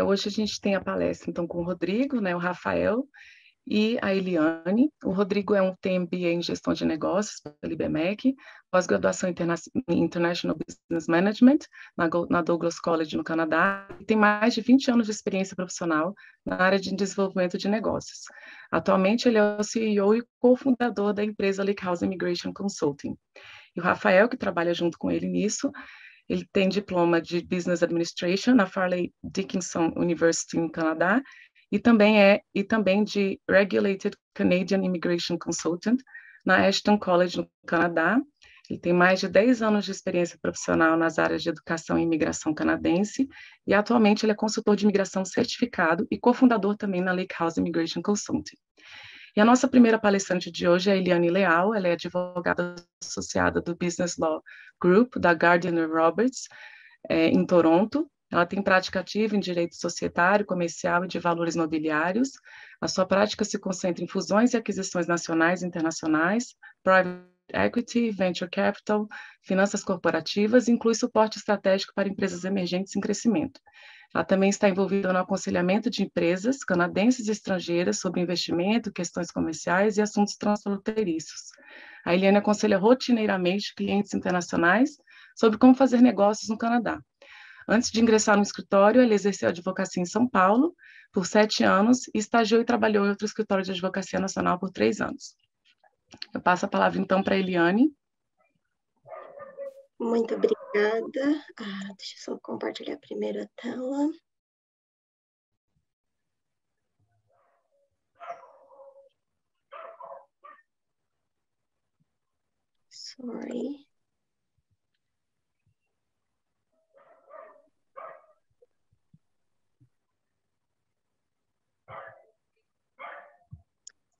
Hoje a gente tem a palestra, então, com o Rodrigo, né, o Rafael e a Eliane. O Rodrigo tem MBA em Gestão de Negócios pela IBMEC, pós-graduação em International Business Management na Douglas College, no Canadá, e tem mais de 20 anos de experiência profissional na área de desenvolvimento de negócios. Atualmente, ele é o CEO e cofundador da empresa Lake House Immigration Consulting. E o Rafael, que trabalha junto com ele nisso, ele tem diploma de Business Administration na Fairleigh Dickinson University, no Canadá, e também de Regulated Canadian Immigration Consultant na Ashton College, no Canadá. Ele tem mais de 10 anos de experiência profissional nas áreas de educação e imigração canadense, e atualmente ele é consultor de imigração certificado e cofundador também na Lake House Immigration Consulting. E a nossa primeira palestrante de hoje é a Eliane Leal. Ela é advogada associada do Business Law Group da Gardiner Roberts, em Toronto. Ela tem prática ativa em direito societário, comercial e de valores mobiliários. A sua prática se concentra em fusões e aquisições nacionais e internacionais, private equity, venture capital, finanças corporativas e inclui suporte estratégico para empresas emergentes em crescimento. Ela também está envolvida no aconselhamento de empresas canadenses e estrangeiras sobre investimento, questões comerciais e assuntos transfronteiriços. A Eliane aconselha rotineiramente clientes internacionais sobre como fazer negócios no Canadá. Antes de ingressar no escritório, ela exerceu advocacia em São Paulo por 7 anos e estagiou e trabalhou em outro escritório de advocacia nacional por 3 anos. Eu passo a palavra, então, para a Eliane. Muito obrigada. Deixa eu só compartilhar primeiro a tela. Sorry.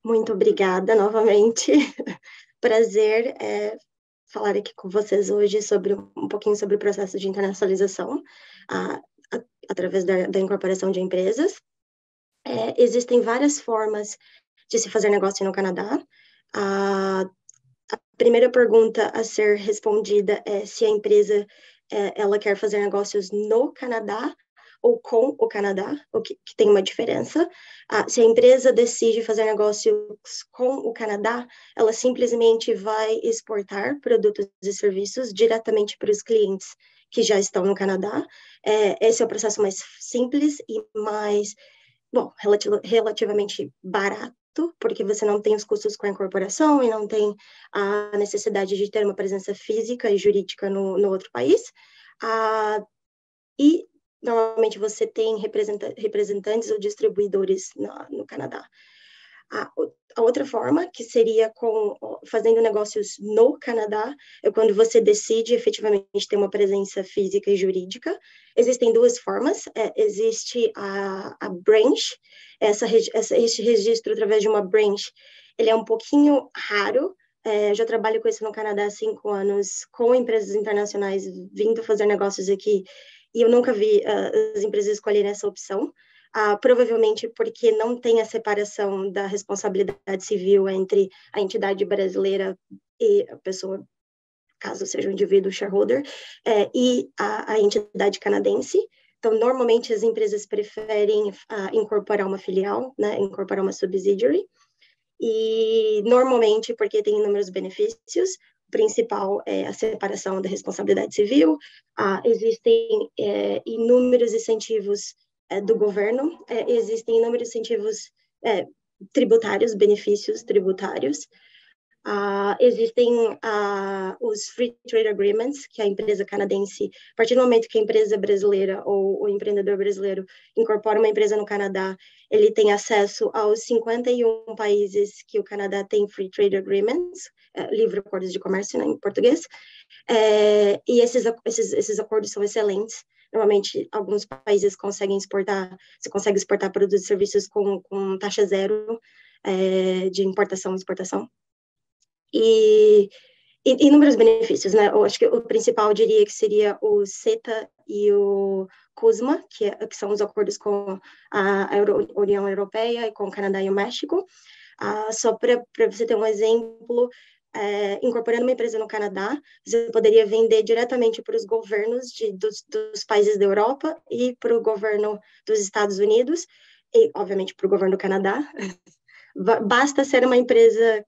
Muito obrigada novamente. Prazer falar aqui com vocês hoje um pouquinho sobre o processo de internacionalização através da incorporação de empresas. Existem várias formas de se fazer negócio no Canadá. A primeira pergunta a ser respondida é se a empresa ela quer fazer negócios no Canadá ou com o Canadá, o que tem uma diferença. Se a empresa decide fazer negócios com o Canadá, ela simplesmente vai exportar produtos e serviços diretamente para os clientes que já estão no Canadá. Esse é o processo mais simples e mais, relativamente barato, porque você não tem os custos com a incorporação e não tem a necessidade de ter uma presença física e jurídica no outro país. E normalmente você tem representantes ou distribuidores no Canadá. A outra forma, que seria fazendo negócios no Canadá, é quando você decide efetivamente ter uma presença física e jurídica. Existem duas formas. Existe a branch. Esse registro através de uma branch, ele é um pouquinho raro. Eu já trabalho com isso no Canadá há 5 anos, com empresas internacionais vindo fazer negócios aqui, e eu nunca vi as empresas escolherem essa opção. Provavelmente porque não tem a separação da responsabilidade civil entre a entidade brasileira e a pessoa, caso seja um indivíduo shareholder, e a entidade canadense. Então, normalmente, as empresas preferem incorporar uma filial, né, incorporar uma subsidiary, e normalmente porque tem inúmeros benefícios. O principal é a separação da responsabilidade civil. Existem inúmeros incentivos do governo, existem inúmeros incentivos tributários, benefícios tributários. Existem os Free Trade Agreements, que a empresa canadense, a partir do momento que a empresa brasileira ou o empreendedor brasileiro incorpora uma empresa no Canadá, ele tem acesso aos 51 países que o Canadá tem Free Trade Agreements, livre acordos de comércio, né, em português, e esses acordos são excelentes. Normalmente, alguns países conseguem exportar, você consegue exportar produtos e serviços com taxa zero de importação e exportação. E inúmeros benefícios, né? Eu acho que o principal, eu diria que seria o CETA e o CUSMA, que são os acordos com a União Europeia e com o Canadá e o México. Só para você ter um exemplo, incorporando uma empresa no Canadá, você poderia vender diretamente para os governos dos países da Europa e para o governo dos Estados Unidos, e, obviamente, para o governo do Canadá. Basta ser uma empresa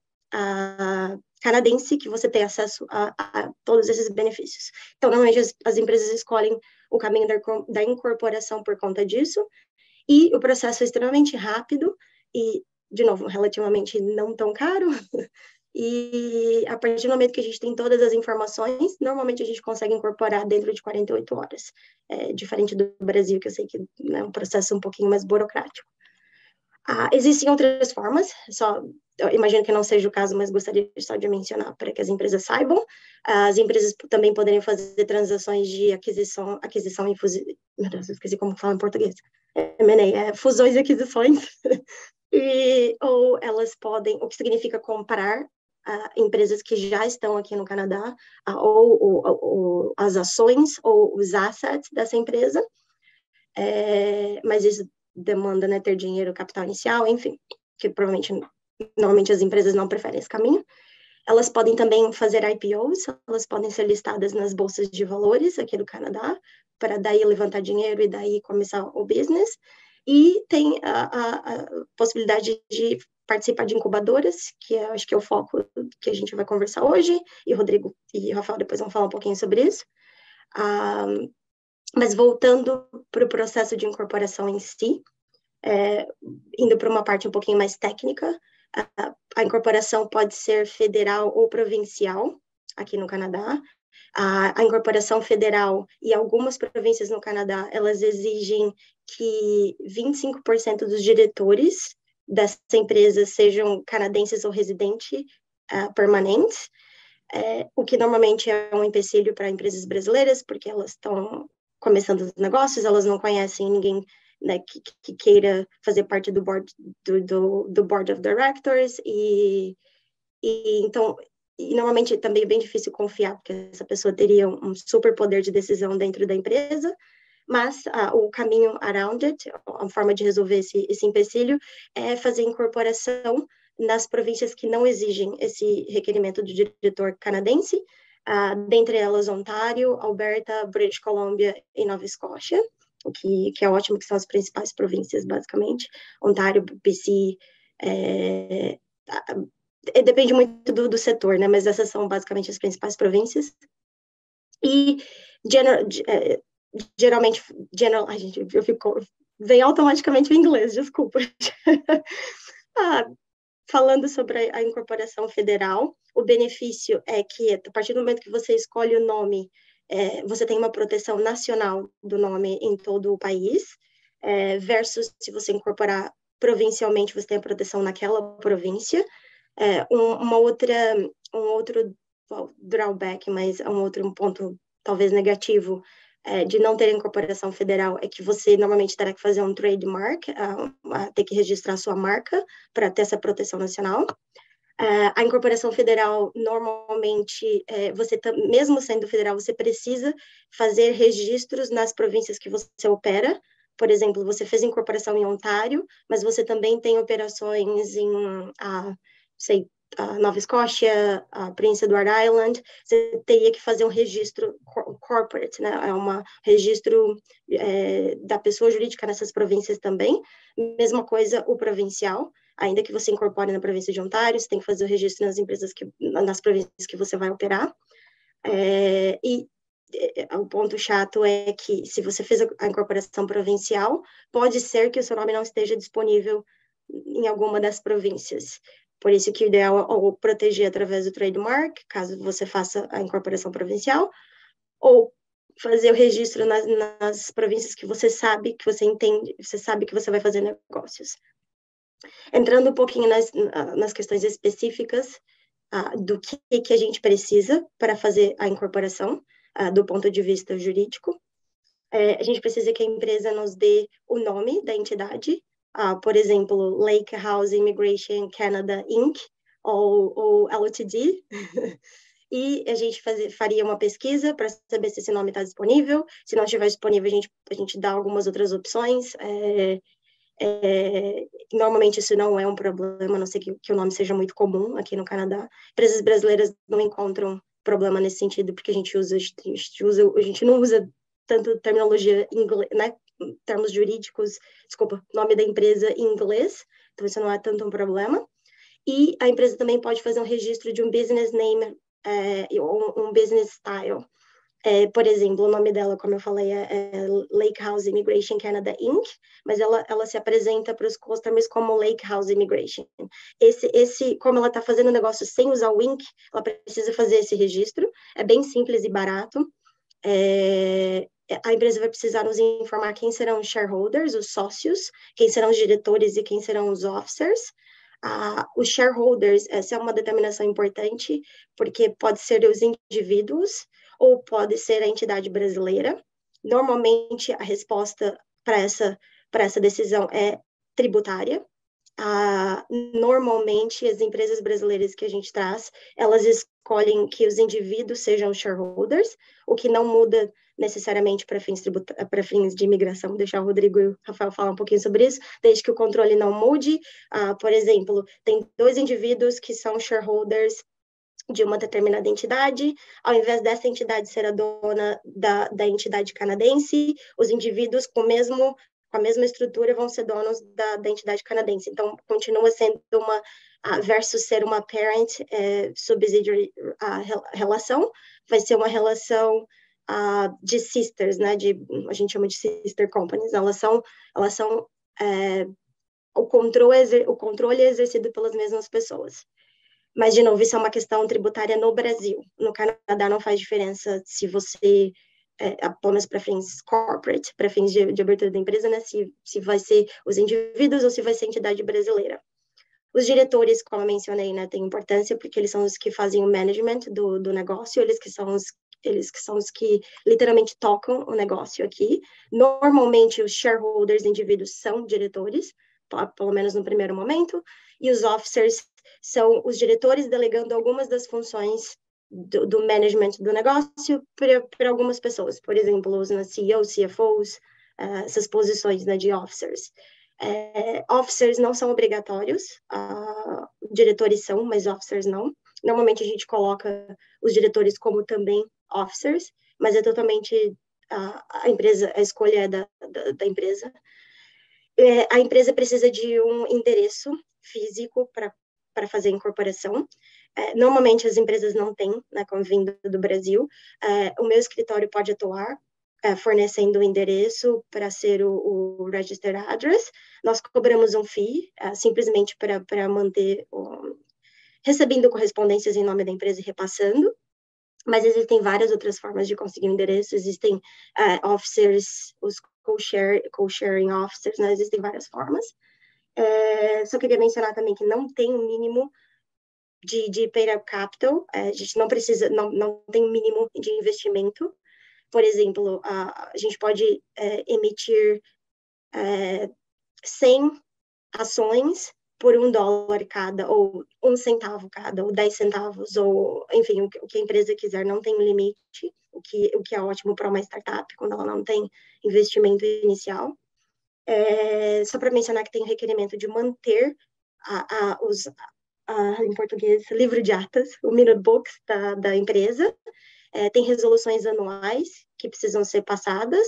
canadense que você tem acesso a todos esses benefícios. Então, normalmente, as empresas escolhem o caminho da incorporação por conta disso, e o processo é extremamente rápido e, de novo, relativamente não tão caro. E a partir do momento que a gente tem todas as informações, normalmente a gente consegue incorporar dentro de 48 horas. Diferente do Brasil, que eu sei que é um processo um pouquinho mais burocrático. Existem outras formas, eu imagino que não seja o caso, mas gostaria só de mencionar para que as empresas saibam. As empresas também poderiam fazer transações de aquisição e fusão. Meu Deus, eu esqueci como fala em português. M&A, fusões e aquisições. Ou elas podem, o que significa comprar empresas que já estão aqui no Canadá, ou as ações ou os assets dessa empresa, mas isso demanda, né, ter dinheiro, capital inicial, enfim, que normalmente as empresas não preferem esse caminho. Elas podem também fazer IPOs, elas podem ser listadas nas bolsas de valores aqui do Canadá, para daí levantar dinheiro e daí começar o business. E tem a possibilidade de participar de incubadoras, que acho que é o foco que a gente vai conversar hoje, e o Rodrigo e o Rafael depois vão falar um pouquinho sobre isso. Mas voltando para o processo de incorporação em si, indo para uma parte um pouquinho mais técnica, a incorporação pode ser federal ou provincial, aqui no Canadá. A incorporação federal e algumas províncias no Canadá, elas exigem que 25% dos diretores dessa empresa sejam canadenses ou residentes permanentes, o que normalmente é um empecilho para empresas brasileiras, porque elas estão começando os negócios, elas não conhecem ninguém, né, que queira fazer parte do board of directors, então, e normalmente também é bem difícil confiar, porque essa pessoa teria um super poder de decisão dentro da empresa, mas o caminho around it, a forma de resolver esse empecilho, é fazer incorporação nas províncias que não exigem esse requerimento do diretor canadense, dentre elas Ontário, Alberta, British Columbia e Nova Escócia, o que é ótimo, que são as principais províncias, basicamente. Ontário, BC, depende muito do setor, né? Mas essas são basicamente as principais províncias. E geralmente, ai, gente, vem automaticamente o inglês, desculpa. Falando sobre a incorporação federal, o benefício é que, a partir do momento que você escolhe o nome, você tem uma proteção nacional do nome em todo o país, versus se você incorporar provincialmente, você tem a proteção naquela província. Um outro drawback, mas um ponto talvez negativo de não ter incorporação federal é que você normalmente terá que fazer um trademark, ter que registrar sua marca para ter essa proteção nacional. A incorporação federal, normalmente, mesmo sendo federal, você precisa fazer registros nas províncias que você opera. Por exemplo, você fez incorporação em Ontário, mas você também tem operações em, Nova Escócia, Prince Edward Island. Você teria que fazer um registro corporate, né? Registro da pessoa jurídica nessas províncias também. Mesma coisa o provincial. Ainda que você incorpore na província de Ontário, você tem que fazer o registro nas províncias que você vai operar. O ponto chato é que, se você fez a incorporação provincial, pode ser que o seu nome não esteja disponível em alguma das províncias. Por isso que o ideal é ou proteger através do trademark, caso você faça a incorporação provincial, ou fazer o registro nas províncias que você sabe, que você entende, você sabe que você vai fazer negócios. Entrando um pouquinho nas questões específicas do que a gente precisa para fazer a incorporação, do ponto de vista jurídico. A gente precisa que a empresa nos dê o nome da entidade, por exemplo, Lake House Immigration Canada Inc., ou LTD, e a gente faria uma pesquisa para saber se esse nome está disponível. Se não estiver disponível, a gente dá algumas outras opções, Normalmente isso não é um problema, a não ser que o nome seja muito comum aqui no Canadá. Empresas brasileiras não encontram problema nesse sentido, porque a gente não usa tanto terminologia em inglês, né, termos jurídicos, desculpa, nome da empresa em inglês, então isso não é tanto um problema. E a empresa também pode fazer um registro de um business name, um business style. Por exemplo, o nome dela, como eu falei, é Lake House Immigration Canada Inc., mas ela se apresenta para os customers como Lake House Immigration. Como ela está fazendo o negócio sem usar o Inc., ela precisa fazer esse registro, é bem simples e barato. A empresa vai precisar nos informar quem serão os shareholders, os sócios, quem serão os diretores e quem serão os officers. Os shareholders, essa é uma determinação importante, porque pode ser os indivíduos ou pode ser a entidade brasileira. Normalmente, a resposta para essa decisão é tributária. Normalmente, as empresas brasileiras que a gente traz, elas escolhem que os indivíduos sejam shareholders, o que não muda necessariamente para fins de imigração. Vou deixar o Rodrigo e o Rafael falar um pouquinho sobre isso, desde que o controle não mude. Por exemplo, tem 2 indivíduos que são shareholders de uma determinada entidade, ao invés dessa entidade ser a dona da entidade canadense, os indivíduos com a mesma estrutura vão ser donos da entidade canadense. Então, continua sendo versus ser uma parent subsidiary relação, vai ser uma relação de sisters, né? A gente chama de sister companies. Elas são o controle é exercido pelas mesmas pessoas. Mas, de novo, isso é uma questão tributária no Brasil. No Canadá não faz diferença se você, pelo menos para fins corporate, para fins de abertura da empresa, né? Se vai ser os indivíduos ou se vai ser a entidade brasileira. Os diretores, como eu mencionei, né, têm importância porque eles são os que fazem o management do negócio, eles que são os que literalmente tocam o negócio aqui. Normalmente, os shareholders, indivíduos, são diretores, pelo menos no primeiro momento, e os officers são os diretores delegando algumas das funções do management do negócio para algumas pessoas, por exemplo, os CEOs, CFOs, essas posições, né, de officers. Officers não são obrigatórios, diretores são, mas officers não. Normalmente a gente coloca os diretores como também officers, mas é totalmente a escolha é da empresa. A empresa precisa de um endereço físico para fazer a incorporação. Normalmente as empresas não têm, né, como vindo do Brasil. O meu escritório pode atuar fornecendo o endereço para ser o registered address. Nós cobramos um fee, simplesmente para manter recebendo correspondências em nome da empresa e repassando. Mas existem várias outras formas de conseguir um endereço. Existem officers, os co-sharing officers, né? Existem várias formas. Só queria mencionar também que não tem um mínimo de paid-up capital. A gente não precisa, não tem um mínimo de investimento. Por exemplo, a gente pode emitir 100 ações por $1 cada, ou 1 centavo cada, ou 10 centavos, ou, enfim, o que a empresa quiser, não tem limite, o que é ótimo para uma startup, quando ela não tem investimento inicial. Só para mencionar que tem o requerimento de manter em português, livro de atas, o minute books da empresa. Tem resoluções anuais que precisam ser passadas,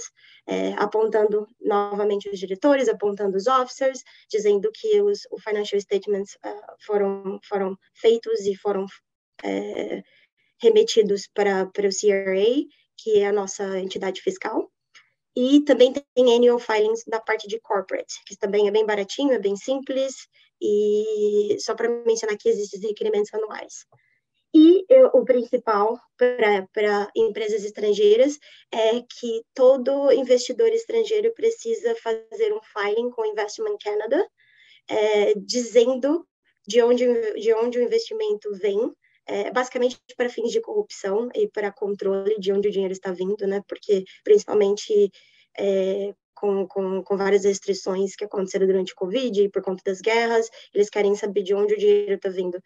apontando novamente os diretores, apontando os officers, dizendo que os financial statements foram feitos e foram remetidos para o CRA, que é a nossa entidade fiscal. E também tem annual filings da parte de corporate, que também é bem baratinho, é bem simples, e só para mencionar que existem requerimentos anuais. E o principal para empresas estrangeiras é que todo investidor estrangeiro precisa fazer um filing com o Investment Canada, dizendo de onde o investimento vem, basicamente para fins de corrupção e para controle de onde o dinheiro está vindo, né? Porque, principalmente, com várias restrições que aconteceram durante o Covid e por conta das guerras, eles querem saber de onde o dinheiro está vindo.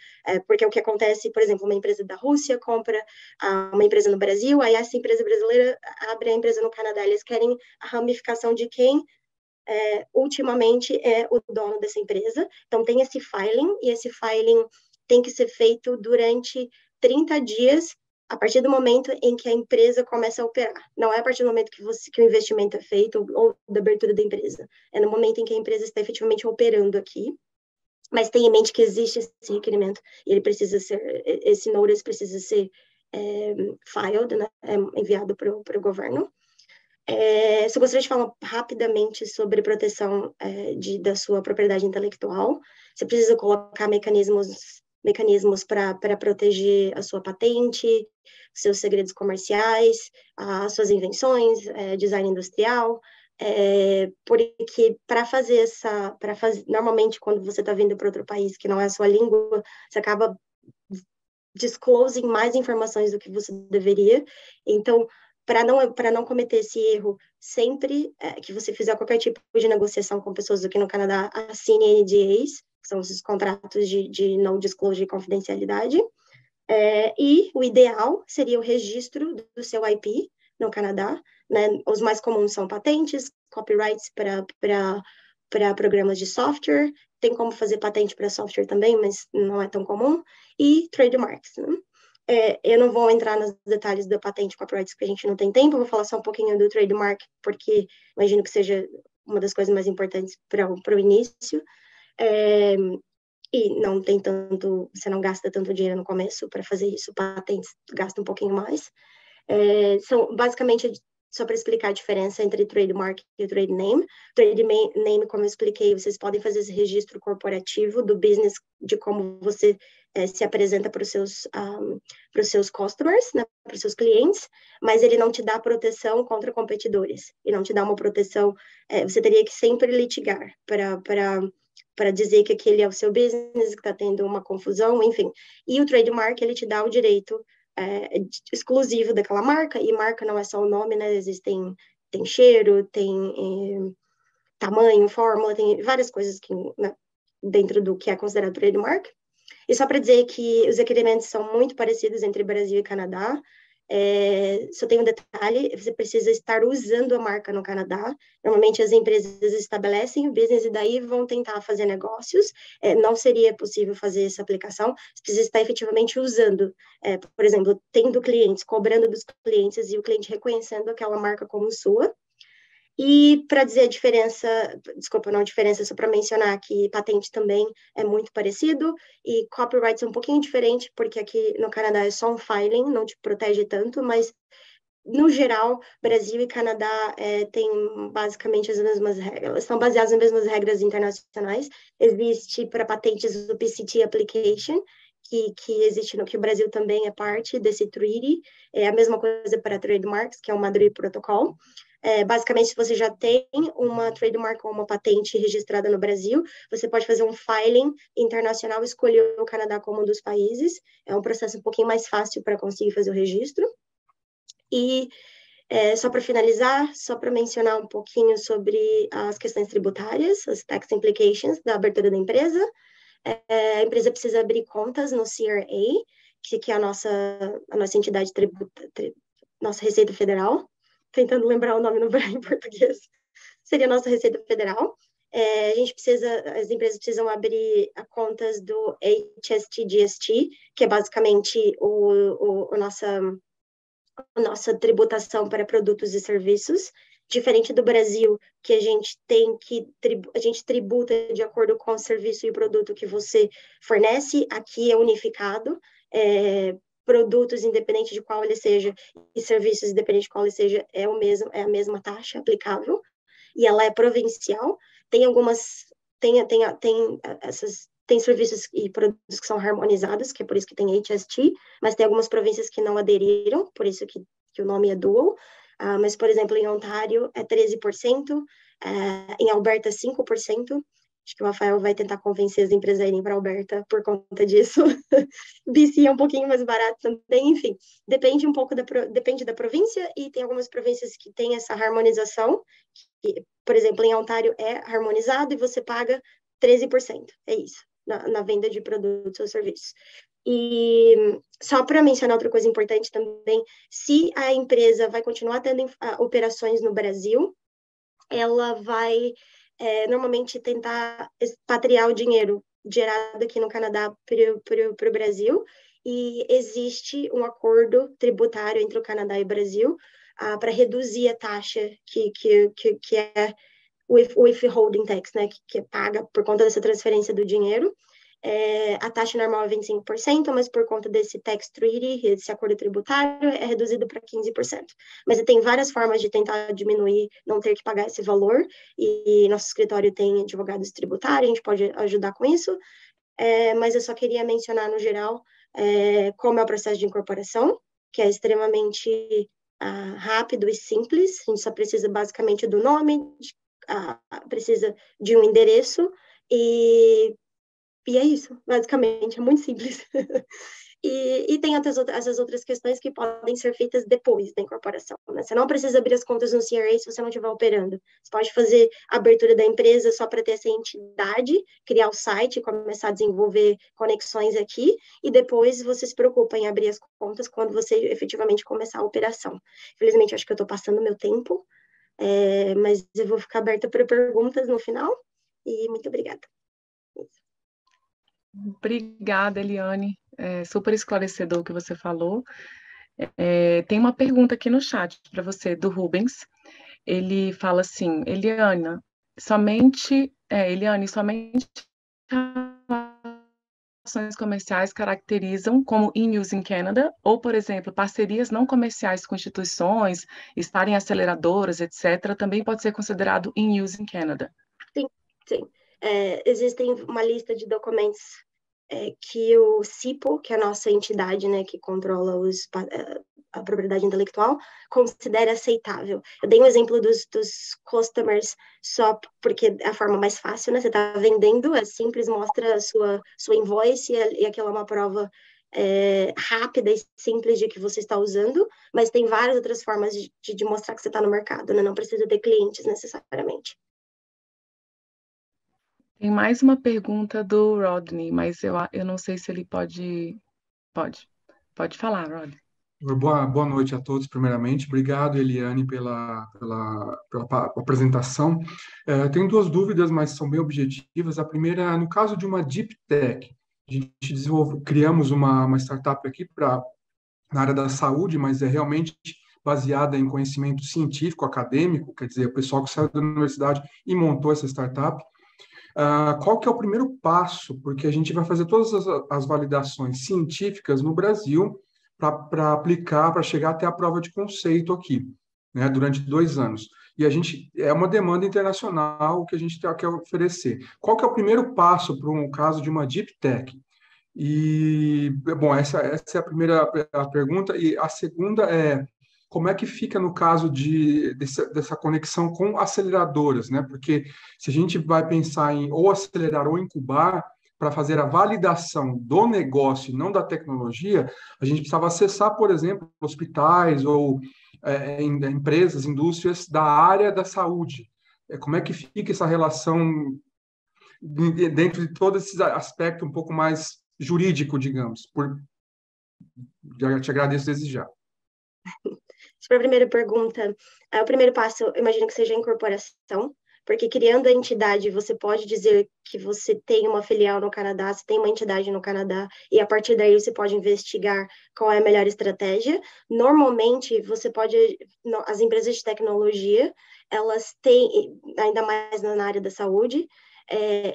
Porque o que acontece, por exemplo, uma empresa da Rússia compra uma empresa no Brasil, aí essa empresa brasileira abre a empresa no Canadá, eles querem a ramificação de quem ultimamente é o dono dessa empresa. Então, tem esse filing, e esse filing tem que ser feito durante 30 dias, a partir do momento em que a empresa começa a operar. Não é a partir do momento que o investimento é feito ou da abertura da empresa. É no momento em que a empresa está efetivamente operando aqui. Mas tenha em mente que existe esse requerimento e esse notice precisa ser filed, né, enviado para o governo. Só gostaria de falar rapidamente sobre proteção da sua propriedade intelectual. Você precisa colocar mecanismos para proteger a sua patente, seus segredos comerciais, as suas invenções, design industrial, porque normalmente quando você está vindo para outro país que não é a sua língua, você acaba disclosing mais informações do que você deveria. Então, para não cometer esse erro, sempre que você fizer qualquer tipo de negociação com pessoas aqui no Canadá, assine NDAs, que são esses contratos de não disclosure e confidencialidade. E o ideal seria o registro do seu IP no Canadá, né? Os mais comuns são patentes, copyrights para programas de software, tem como fazer patente para software também, mas não é tão comum, e trademarks, né? Eu não vou entrar nos detalhes da patente copyrights, porque a gente não tem tempo, eu vou falar só um pouquinho do trademark, porque imagino que seja uma das coisas mais importantes para o início. E não tem tanto, você não gasta tanto dinheiro no começo para fazer isso, patentes gasta um pouquinho mais. São basicamente, só para explicar a diferença entre trademark e trade name. Trade name, como eu expliquei, vocês podem fazer esse registro corporativo do business, de como você se apresenta para os seus customers, né, para os seus clientes, mas ele não te dá proteção contra competidores, e não te dá uma proteção, você teria que sempre litigar para dizer que aquele é o seu business, que está tendo uma confusão, enfim. E o trademark, ele te dá o direito exclusivo daquela marca, e marca não é só o nome, né? Tem cheiro, tem tamanho, fórmula, tem várias coisas que, né, dentro do que é considerado trademark. E só para dizer que os requerimentos são muito parecidos entre Brasil e Canadá. Só tem um detalhe, você precisa estar usando a marca no Canadá. Normalmente as empresas estabelecem o business e daí vão tentar fazer negócios. Não seria possível fazer essa aplicação. Você precisa estar efetivamente usando, por exemplo, tendo clientes, cobrando dos clientes e o cliente reconhecendo aquela marca como sua. E para dizer a diferença, desculpa, não a diferença, só para mencionar que patente também é muito parecido e copyright é um pouquinho diferente, porque aqui no Canadá é só um filing, não te protege tanto, mas no geral, Brasil e Canadá têm basicamente as mesmas regras, elas estão baseadas nas mesmas regras internacionais. Existe para patentes o PCT Application, que existe que o Brasil também é parte desse treaty, é a mesma coisa para trademarks, que é o Madrid Protocol. Basicamente, se você já tem uma trademark ou uma patente registrada no Brasil, você pode fazer um filing internacional e escolher o Canadá como um dos países. É um processo um pouquinho mais fácil para conseguir fazer o registro. E só para finalizar, só para mencionar um pouquinho sobre as questões tributárias, as tax implications da abertura da empresa. A empresa precisa abrir contas no CRA, que é a nossa entidade nossa Receita Federal, tentando lembrar o nome no em português, seria a nossa Receita Federal. As empresas precisam abrir contas do HST-GST, que é basicamente a nossa tributação para produtos e serviços, diferente do Brasil, que a gente tributa de acordo com o serviço e o produto que você fornece. Aqui é unificado, produtos, independente de qual ele seja, e serviços, independente de qual ele seja, é a mesma taxa aplicável, e ela é provincial. Tem serviços e produtos que são harmonizados, que é por isso que tem HST, mas tem algumas províncias que não aderiram, por isso que o nome é dual. Mas, por exemplo, em Ontário é 13%, em Alberta 5%. Acho que o Rafael vai tentar convencer as empresas a irem para Alberta por conta disso. BC é um pouquinho mais barato também, enfim. Depende um pouco depende da província, e tem algumas províncias que têm essa harmonização, que, por exemplo, em Ontário é harmonizado e você paga 13%. É isso, na venda de produtos ou serviços. E só para mencionar outra coisa importante também, se a empresa vai continuar tendo operações no Brasil, ela vai normalmente tentar expatriar o dinheiro gerado aqui no Canadá para o Brasil, e existe um acordo tributário entre o Canadá e o Brasil para reduzir a taxa que é o withholding tax, né, que é paga por conta dessa transferência do dinheiro. A taxa normal é 25%, mas por conta desse tax treaty, esse acordo tributário, é reduzido para 15%. Mas tem várias formas de tentar diminuir, não ter que pagar esse valor, e nosso escritório tem advogados tributários, a gente pode ajudar com isso, mas eu só queria mencionar, no geral, como é o processo de incorporação, que é extremamente rápido e simples. A gente só precisa basicamente do nome, precisa de um endereço, e é isso, basicamente, é muito simples. E tem essas outras questões que podem ser feitas depois da incorporação, né? Você não precisa abrir as contas no CRA se você não estiver operando. Você pode fazer a abertura da empresa só para ter essa entidade, criar o site, começar a desenvolver conexões aqui, e depois você se preocupa em abrir as contas quando você efetivamente começar a operação. Infelizmente, acho que eu estou passando meu tempo, mas eu vou ficar aberta para perguntas no final, e muito obrigada. Obrigada, Eliane. Super esclarecedor o que você falou. Tem uma pergunta aqui no chat para você, do Rubens. Ele fala assim, Eliane, somente relações comerciais caracterizam como in-use in Canada, ou, por exemplo, parcerias não comerciais com instituições, estarem aceleradoras, etc., também pode ser considerado in-use in Canada. Sim, sim. Existem uma lista de documentos que o CIPO, que é a nossa entidade, né, que controla a propriedade intelectual, considera aceitável. Eu dei um exemplo dos customers só porque é a forma mais fácil, né? Você está vendendo, é simples, mostra a sua invoice, e aquela é uma prova rápida e simples de que você está usando, mas tem várias outras formas de mostrar que você está no mercado, né? Não precisa ter clientes necessariamente. Tem mais uma pergunta do Rodney, mas eu não sei se ele pode. Pode falar, Rodney. Boa noite a todos, primeiramente. Obrigado, Eliane, pela apresentação. Tenho duas dúvidas, mas são bem objetivas. A primeira, no caso de uma Deep Tech, a gente criamos uma startup aqui na área da saúde, mas é realmente baseada em conhecimento científico, acadêmico, quer dizer, o pessoal que saiu da universidade e montou essa startup. Qual que é o primeiro passo? Porque a gente vai fazer todas as validações científicas no Brasil para aplicar, para chegar até a prova de conceito aqui, né, durante 2 anos. E é uma demanda internacional que a gente quer oferecer. Qual que é o primeiro passo para um caso de uma Deep Tech? E, bom, essa é a primeira pergunta. E a segunda é, como é que fica no caso dessa conexão com aceleradoras, né? Porque se a gente vai pensar em ou acelerar ou incubar para fazer a validação do negócio, não da tecnologia, a gente precisava acessar, por exemplo, hospitais ou empresas, indústrias da área da saúde. Como é que fica essa relação dentro de todo esse aspecto um pouco mais jurídico, digamos? Já te agradeço desde já. Para a primeira pergunta, o primeiro passo, eu imagino que seja a incorporação, porque criando a entidade, você pode dizer que você tem uma filial no Canadá, você tem uma entidade no Canadá, e a partir daí você pode investigar qual é a melhor estratégia. Normalmente, as empresas de tecnologia, elas têm, ainda mais na área da saúde,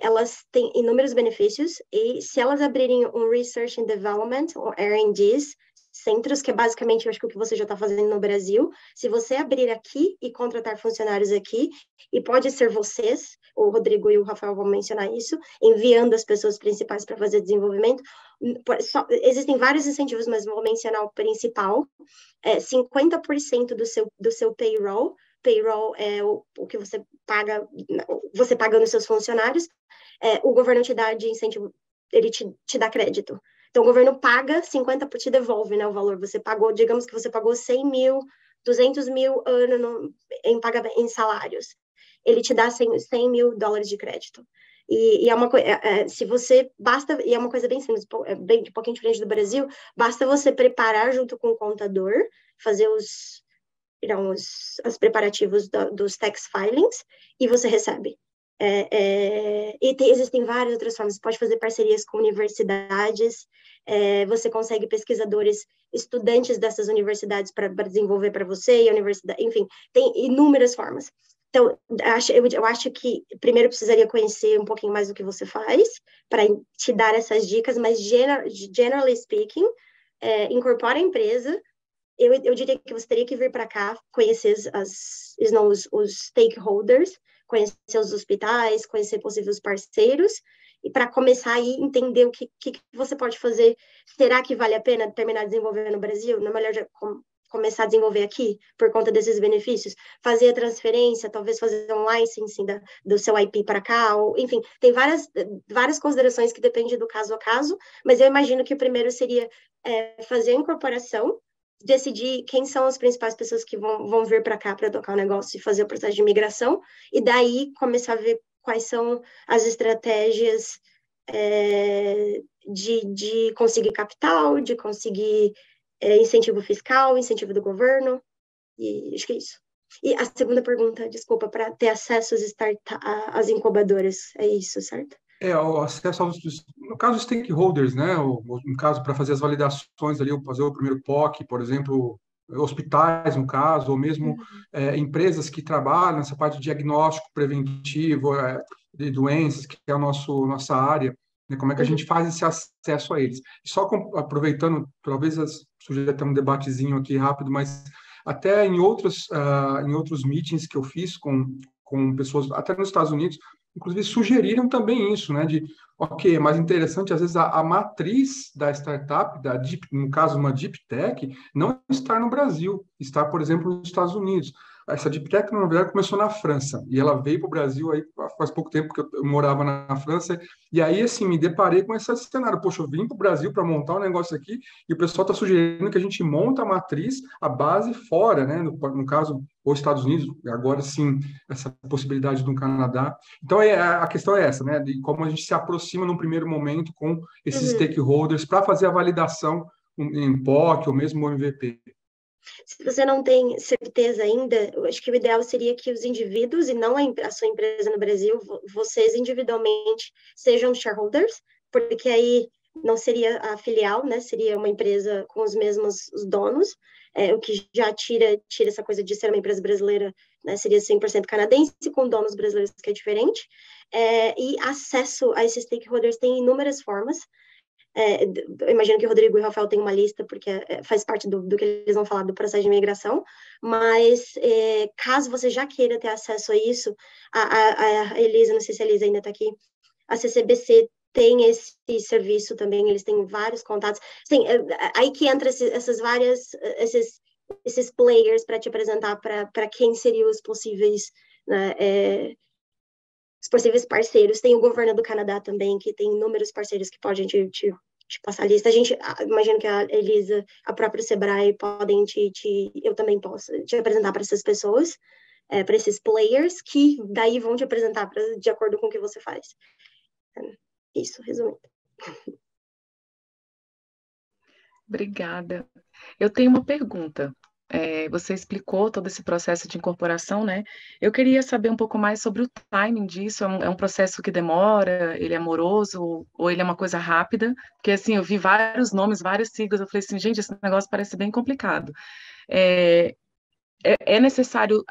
elas têm inúmeros benefícios, e se elas abrirem um Research and Development, ou R&Ds, centros, que é basicamente, eu acho que o que você já está fazendo no Brasil, se você abrir aqui e contratar funcionários aqui, e pode ser vocês, o Rodrigo e o Rafael vão mencionar isso, enviando as pessoas principais para fazer desenvolvimento, existem vários incentivos, mas vou mencionar o principal, 50% do seu payroll é o que você paga nos seus funcionários, o governo te dá de incentivo, ele te dá crédito. Então, o governo paga 50%, te devolve, né, o valor. Você pagou, digamos que você pagou 100 mil, 200 mil em salários. Ele te dá 100 mil dólares de crédito. E é uma coisa, se você, basta, e é uma coisa bem simples, bem um pouquinho diferente do Brasil, basta você preparar junto com o contador, fazer os preparativos dos tax filings, e você recebe. Existem várias outras formas. Você pode fazer parcerias com universidades, você consegue pesquisadores, estudantes dessas universidades para desenvolver para você, e a universidade, enfim, tem inúmeras formas. Então, eu acho que primeiro precisaria conhecer um pouquinho mais do que você faz, para te dar essas dicas, mas generally speaking, incorpora a empresa. Eu diria que você teria que vir para cá, conhecer os stakeholders, conhecer os hospitais, conhecer possíveis parceiros, e para começar aí entender o que você pode fazer. Será que vale a pena terminar a desenvolver no Brasil? Não é melhor já começar a desenvolver aqui, por conta desses benefícios? Fazer a transferência, talvez fazer um licensing do seu IP para cá, ou, enfim, tem várias considerações que dependem do caso a caso, mas eu imagino que o primeiro seria fazer a incorporação, decidir quem são as principais pessoas que vão vir para cá para tocar o negócio e fazer o processo de imigração, e daí começar a ver quais são as estratégias de conseguir capital, de conseguir incentivo fiscal, incentivo do governo, e acho que é isso. E a segunda pergunta, desculpa, para ter acesso às incubadoras, é isso, certo? O acesso no caso, stakeholders, né? No caso, para fazer as validações ali, fazer o primeiro POC, por exemplo, hospitais, no caso, ou mesmo empresas que trabalham nessa parte de diagnóstico preventivo de doenças, que é a nossa área, né? Como é que a gente faz esse acesso a eles? E só aproveitando, talvez sujeito até um debatezinho aqui rápido, mas até em outros meetings que eu fiz com pessoas, até nos Estados Unidos, inclusive sugeriram também isso, né? É mais interessante, às vezes, a matriz da startup, no caso, uma Deep Tech, não estar no Brasil, estar, por exemplo, nos Estados Unidos. Essa Deep Tech, na verdade, começou na França, e ela veio para o Brasil aí faz pouco tempo, porque eu morava na França, e aí, assim, me deparei com esse cenário. Poxa, eu vim para o Brasil para montar um negócio aqui, e o pessoal está sugerindo que a gente monta a matriz, a base fora, né? No caso, os Estados Unidos, agora sim, essa possibilidade do Canadá. Então, a questão é essa, né? De como a gente se aproxima num primeiro momento com esses stakeholders para fazer a validação em POC ou mesmo MVP. Se você não tem certeza ainda, eu acho que o ideal seria que os indivíduos, e não a sua empresa no Brasil, vocês individualmente sejam shareholders, porque aí não seria a filial, né? Seria uma empresa com os mesmos donos, o que já tira essa coisa de ser uma empresa brasileira, né? Seria 100% canadense, com donos brasileiros, que é diferente. E acesso a esses stakeholders tem inúmeras formas. Eu imagino que o Rodrigo e o Rafael têm uma lista, porque faz parte do que eles vão falar do processo de imigração, mas caso você já queira ter acesso a isso, a Elisa, não sei se a Elisa ainda está aqui, a CCBC tem esse serviço também, eles têm vários contatos. Sim, aí que entra esses players para te apresentar para quem seriam os possíveis, né, os possíveis parceiros. Tem o governo do Canadá também, que tem inúmeros parceiros que podem te passar a lista. Imagino que a Elisa, a própria Sebrae, podem eu também posso te apresentar para essas pessoas, para esses players, que daí vão te apresentar de acordo com o que você faz. Isso, resumindo. Obrigada. Eu tenho uma pergunta. Você explicou todo esse processo de incorporação, né? Eu queria saber um pouco mais sobre o timing disso. É um processo que demora? Ele é moroso? Ou ele é uma coisa rápida? Porque, assim, eu vi vários nomes, várias siglas. Eu falei assim, gente, esse negócio parece bem complicado. É necessário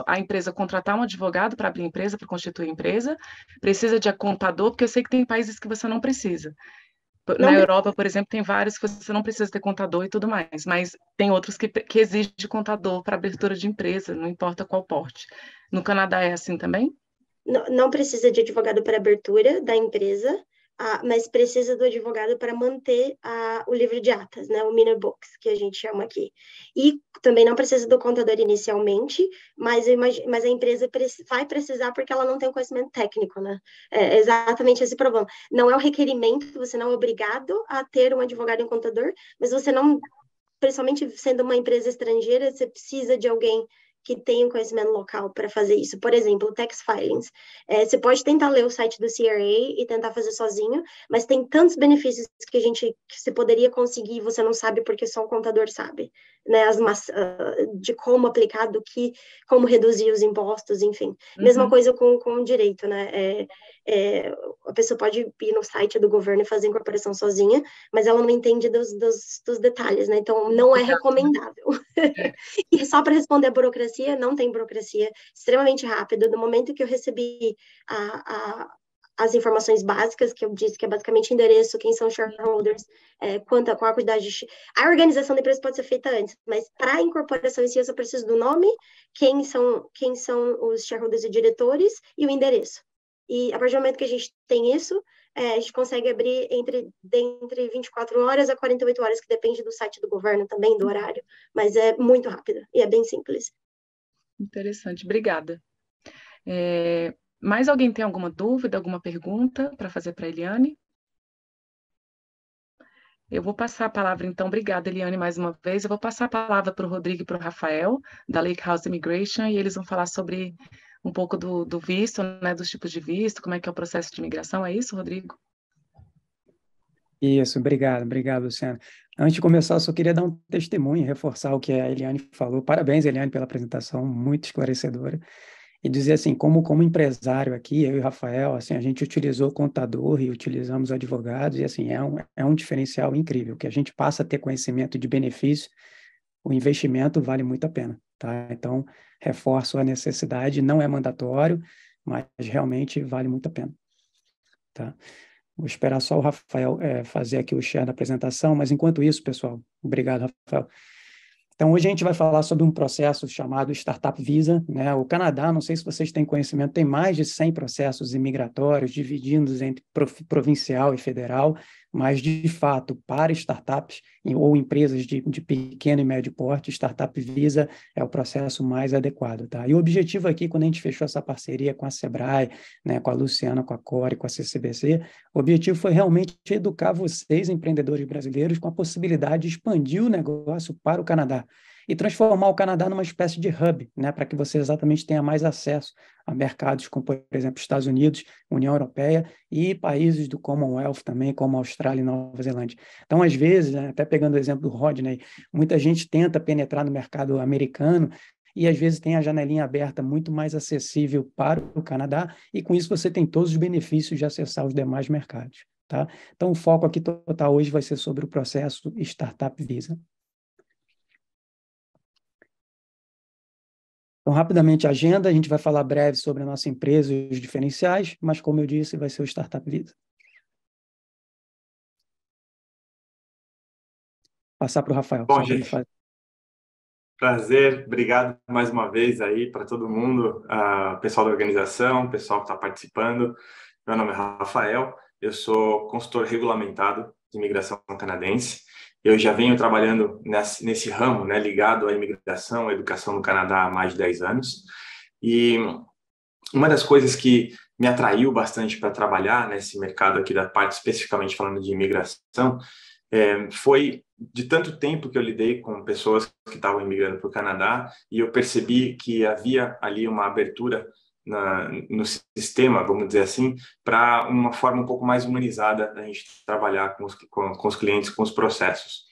a empresa contratar um advogado para abrir empresa, para constituir empresa? Precisa de contador? Porque eu sei que tem países que você não precisa. Na Europa, por exemplo, tem vários que você não precisa ter contador e tudo mais, mas tem outros que exigem de contador para abertura de empresa, não importa qual porte. No Canadá é assim também? Não precisa de advogado para abertura da empresa, mas precisa do advogado para manter o livro de atas, né, o minute books, que a gente chama aqui. E também não precisa do contador inicialmente, mas a empresa vai precisar porque ela não tem o conhecimento técnico, né? É exatamente esse problema. Não é um requerimento, você não é obrigado a ter um advogado e um contador, mas você não, principalmente sendo uma empresa estrangeira, você precisa de alguém que tenham conhecimento local para fazer isso. Por exemplo, tax filings. Você pode tentar ler o site do CRA e tentar fazer sozinho, mas tem tantos benefícios que você poderia conseguir e você não sabe porque só o contador sabe, né? De como aplicar, como reduzir os impostos, enfim. Mesma coisa com o direito, né? A pessoa pode ir no site do governo e fazer incorporação sozinha, mas ela não entende dos detalhes, né? Então, não é recomendável. E só para responder a burocracia, não tem burocracia, extremamente rápido. No momento que eu recebi as informações básicas, que eu disse que é basicamente endereço, quem são shareholders, qual a quantidade de... A organização da empresa pode ser feita antes, mas para a incorporação em si, eu só preciso do nome, quem são os shareholders e diretores e o endereço. E a partir do momento que a gente tem isso, a gente consegue abrir entre 24 horas a 48 horas, que depende do site do governo também, do horário, mas é muito rápido e é bem simples. Interessante, obrigada. Mais alguém tem alguma dúvida, alguma pergunta para fazer para a Eliane? Eu vou passar a palavra, então, obrigada, Eliane, mais uma vez. Eu vou passar a palavra para o Rodrigo e para o Rafael, da Lake House Immigration, e eles vão falar sobre um pouco do visto, né, dos tipos de visto, como é que é o processo de imigração. É isso, Rodrigo? Isso, obrigado, Luciana. Antes de começar, eu só queria dar um testemunho, reforçar o que a Eliane falou. Parabéns, Eliane, pela apresentação, muito esclarecedora. E dizer assim, como empresário aqui, eu e o Rafael, assim, a gente utilizou contador e utilizamos advogados, e assim, é um diferencial incrível, que a gente passa a ter conhecimento de benefício, o investimento vale muito a pena, tá? Então, reforço a necessidade, não é mandatório, mas realmente vale muito a pena, tá? Vou esperar só o Rafael fazer aqui o share da apresentação, mas enquanto isso, pessoal, obrigado, Rafael. Então, hoje a gente vai falar sobre um processo chamado Startup Visa, né? O Canadá, não sei se vocês têm conhecimento, tem mais de 100 processos imigratórios divididos entre provincial e federal, mas, de fato, para startups ou empresas de pequeno e médio porte, Startup Visa é o processo mais adequado, tá? E o objetivo aqui, quando a gente fechou essa parceria com a Sebrae, né, com a Luciana, com a Core, com a CCBC, o objetivo foi realmente educar vocês, empreendedores brasileiros, com a possibilidade de expandir o negócio para o Canadá e transformar o Canadá numa espécie de hub, né, para que você exatamente tenha mais acesso a mercados como, por exemplo, Estados Unidos, União Europeia e países do Commonwealth também, como Austrália e Nova Zelândia. Então, às vezes, né, até pegando o exemplo do Rodney, muita gente tenta penetrar no mercado americano e, às vezes, tem a janelinha aberta muito mais acessível para o Canadá e, com isso, você tem todos os benefícios de acessar os demais mercados, tá? Então, o foco aqui total hoje vai ser sobre o processo Startup Visa. Então, rapidamente, a agenda, a gente vai falar breve sobre a nossa empresa e os diferenciais, mas, como eu disse, vai ser o Startup Visa. Passar para o Rafael. Bom, gente, prazer, obrigado mais uma vez aí para todo mundo, pessoal da organização, pessoal que está participando. Meu nome é Rafael, eu sou consultor regulamentado de imigração canadense. Eu já venho trabalhando nesse ramo, né, ligado à imigração, à educação no Canadá há mais de 10 anos. E uma das coisas que me atraiu bastante para trabalhar nesse mercado aqui da parte, especificamente falando de imigração, foi de tanto tempo que eu lidei com pessoas que estavam imigrando para o Canadá e eu percebi que havia ali uma abertura no sistema, vamos dizer assim, para uma forma um pouco mais humanizada da gente trabalhar com os clientes, com os processos.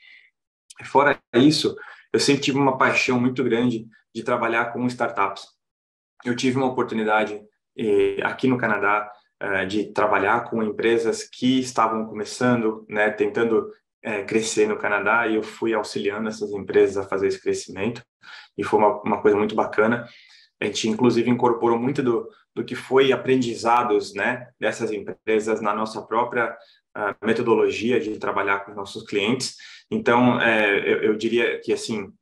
Fora isso, eu sempre tive uma paixão muito grande de trabalhar com startups. Eu tive uma oportunidade aqui no Canadá de trabalhar com empresas que estavam começando, né, tentando crescer no Canadá, e eu fui auxiliando essas empresas a fazer esse crescimento, e foi uma coisa muito bacana. A gente, inclusive, incorporou muito do que foi aprendizados, né, dessas empresas na nossa própria metodologia de trabalhar com os nossos clientes. Então, eu diria que, assim,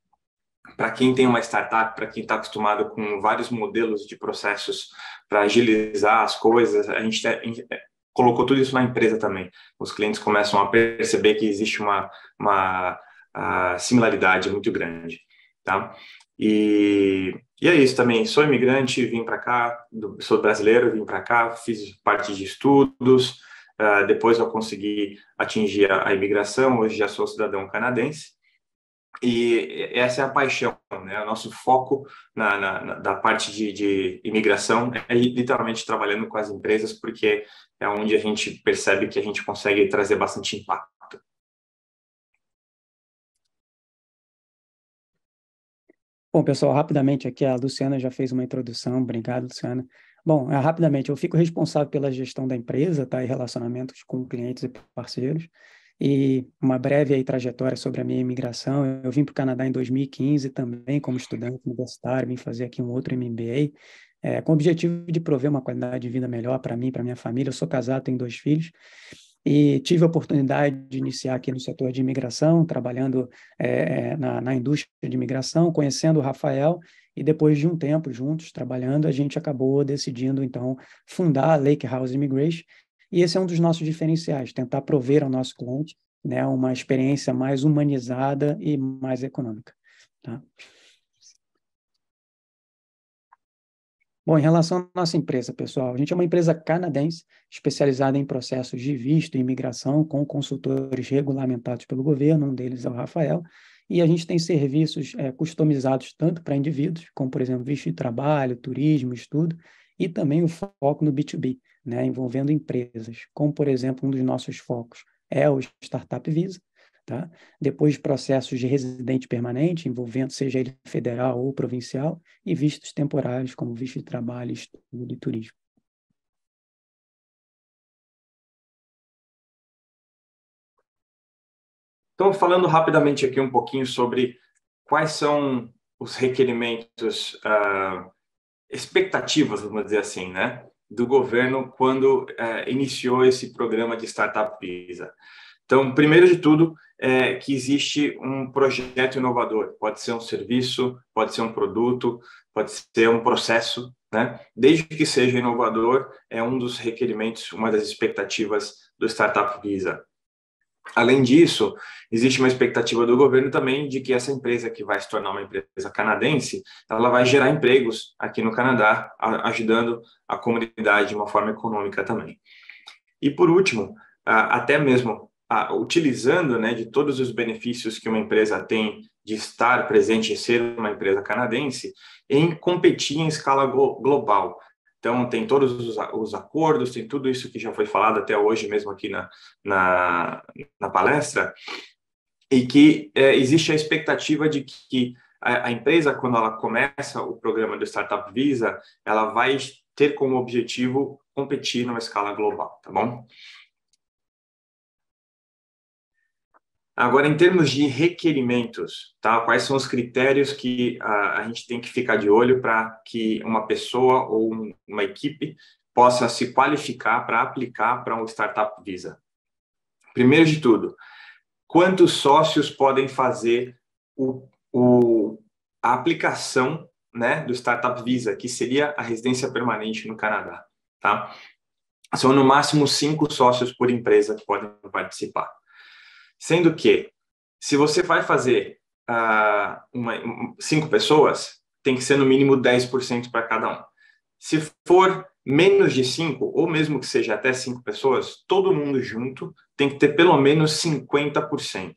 para quem tem uma startup, para quem está acostumado com vários modelos de processos para agilizar as coisas, a gente colocou tudo isso na empresa também. Os clientes começam a perceber que existe uma similaridade muito grande, tá? E é isso também. Sou imigrante, vim para cá, sou brasileiro, vim para cá, fiz parte de estudos, depois eu consegui atingir a imigração, hoje já sou cidadão canadense. E essa é a paixão, né? O nosso foco da parte de imigração é literalmente trabalhando com as empresas, porque é onde a gente percebe que a gente consegue trazer bastante impacto. Bom, pessoal, rapidamente aqui, a Luciana já fez uma introdução, obrigado, Luciana. Bom, rapidamente, eu fico responsável pela gestão da empresa, tá, e relacionamentos com clientes e parceiros, e uma breve aí trajetória sobre a minha imigração. Eu vim para o Canadá em 2015 também, como estudante universitário, vim fazer aqui um outro MBA, com o objetivo de prover uma qualidade de vida melhor para mim, para minha família. Eu sou casado, tenho 2 filhos, e tive a oportunidade de iniciar aqui no setor de imigração, trabalhando na indústria de imigração, conhecendo o Rafael, e depois de um tempo juntos, trabalhando, a gente acabou decidindo, então, fundar a Lake House Immigration, e esse é um dos nossos diferenciais, tentar prover ao nosso cliente, né, uma experiência mais humanizada e mais econômica. Tá? Bom, em relação à nossa empresa, pessoal, a gente é uma empresa canadense especializada em processos de visto e imigração com consultores regulamentados pelo governo, um deles é o Rafael, e a gente tem serviços customizados tanto para indivíduos, como, por exemplo, visto de trabalho, turismo, estudo, e também o foco no B2B, né, envolvendo empresas, como, por exemplo, um dos nossos focos é o Startup Visa, tá? Depois processos de residente permanente, envolvendo seja ele federal ou provincial, e vistos temporários, como visto de trabalho, estudo e turismo. Então, falando rapidamente aqui um pouquinho sobre quais são os requerimentos, expectativas, vamos dizer assim, né, do governo quando iniciou esse programa de Startup Visa. Então, primeiro de tudo, que existe um projeto inovador. Pode ser um serviço, pode ser um produto, pode ser um processo, né? Desde que seja inovador, é um dos requerimentos, uma das expectativas do Startup Visa. Além disso, existe uma expectativa do governo também de que essa empresa, que vai se tornar uma empresa canadense, ela vai gerar empregos aqui no Canadá, ajudando a comunidade de uma forma econômica também. E, por último, até mesmo utilizando, né, de todos os benefícios que uma empresa tem de estar presente e ser uma empresa canadense, em competir em escala global. Então, tem todos os acordos, tem tudo isso que já foi falado até hoje mesmo aqui na palestra, e que existe a expectativa de que a empresa, quando ela começa o programa do Startup Visa, ela vai ter como objetivo competir numa escala global, tá bom? Agora, em termos de requerimentos, tá? Quais são os critérios que a gente tem que ficar de olho para que uma pessoa ou uma equipe possa se qualificar para aplicar para um Startup Visa? Primeiro de tudo, quantos sócios podem fazer a aplicação, né, do Startup Visa, que seria a residência permanente no Canadá, tá? São no máximo 5 sócios por empresa que podem participar. Sendo que, se você vai fazer 5 pessoas, tem que ser no mínimo 10% para cada um. Se for menos de 5, ou mesmo que seja até 5 pessoas, todo mundo junto tem que ter pelo menos 50%.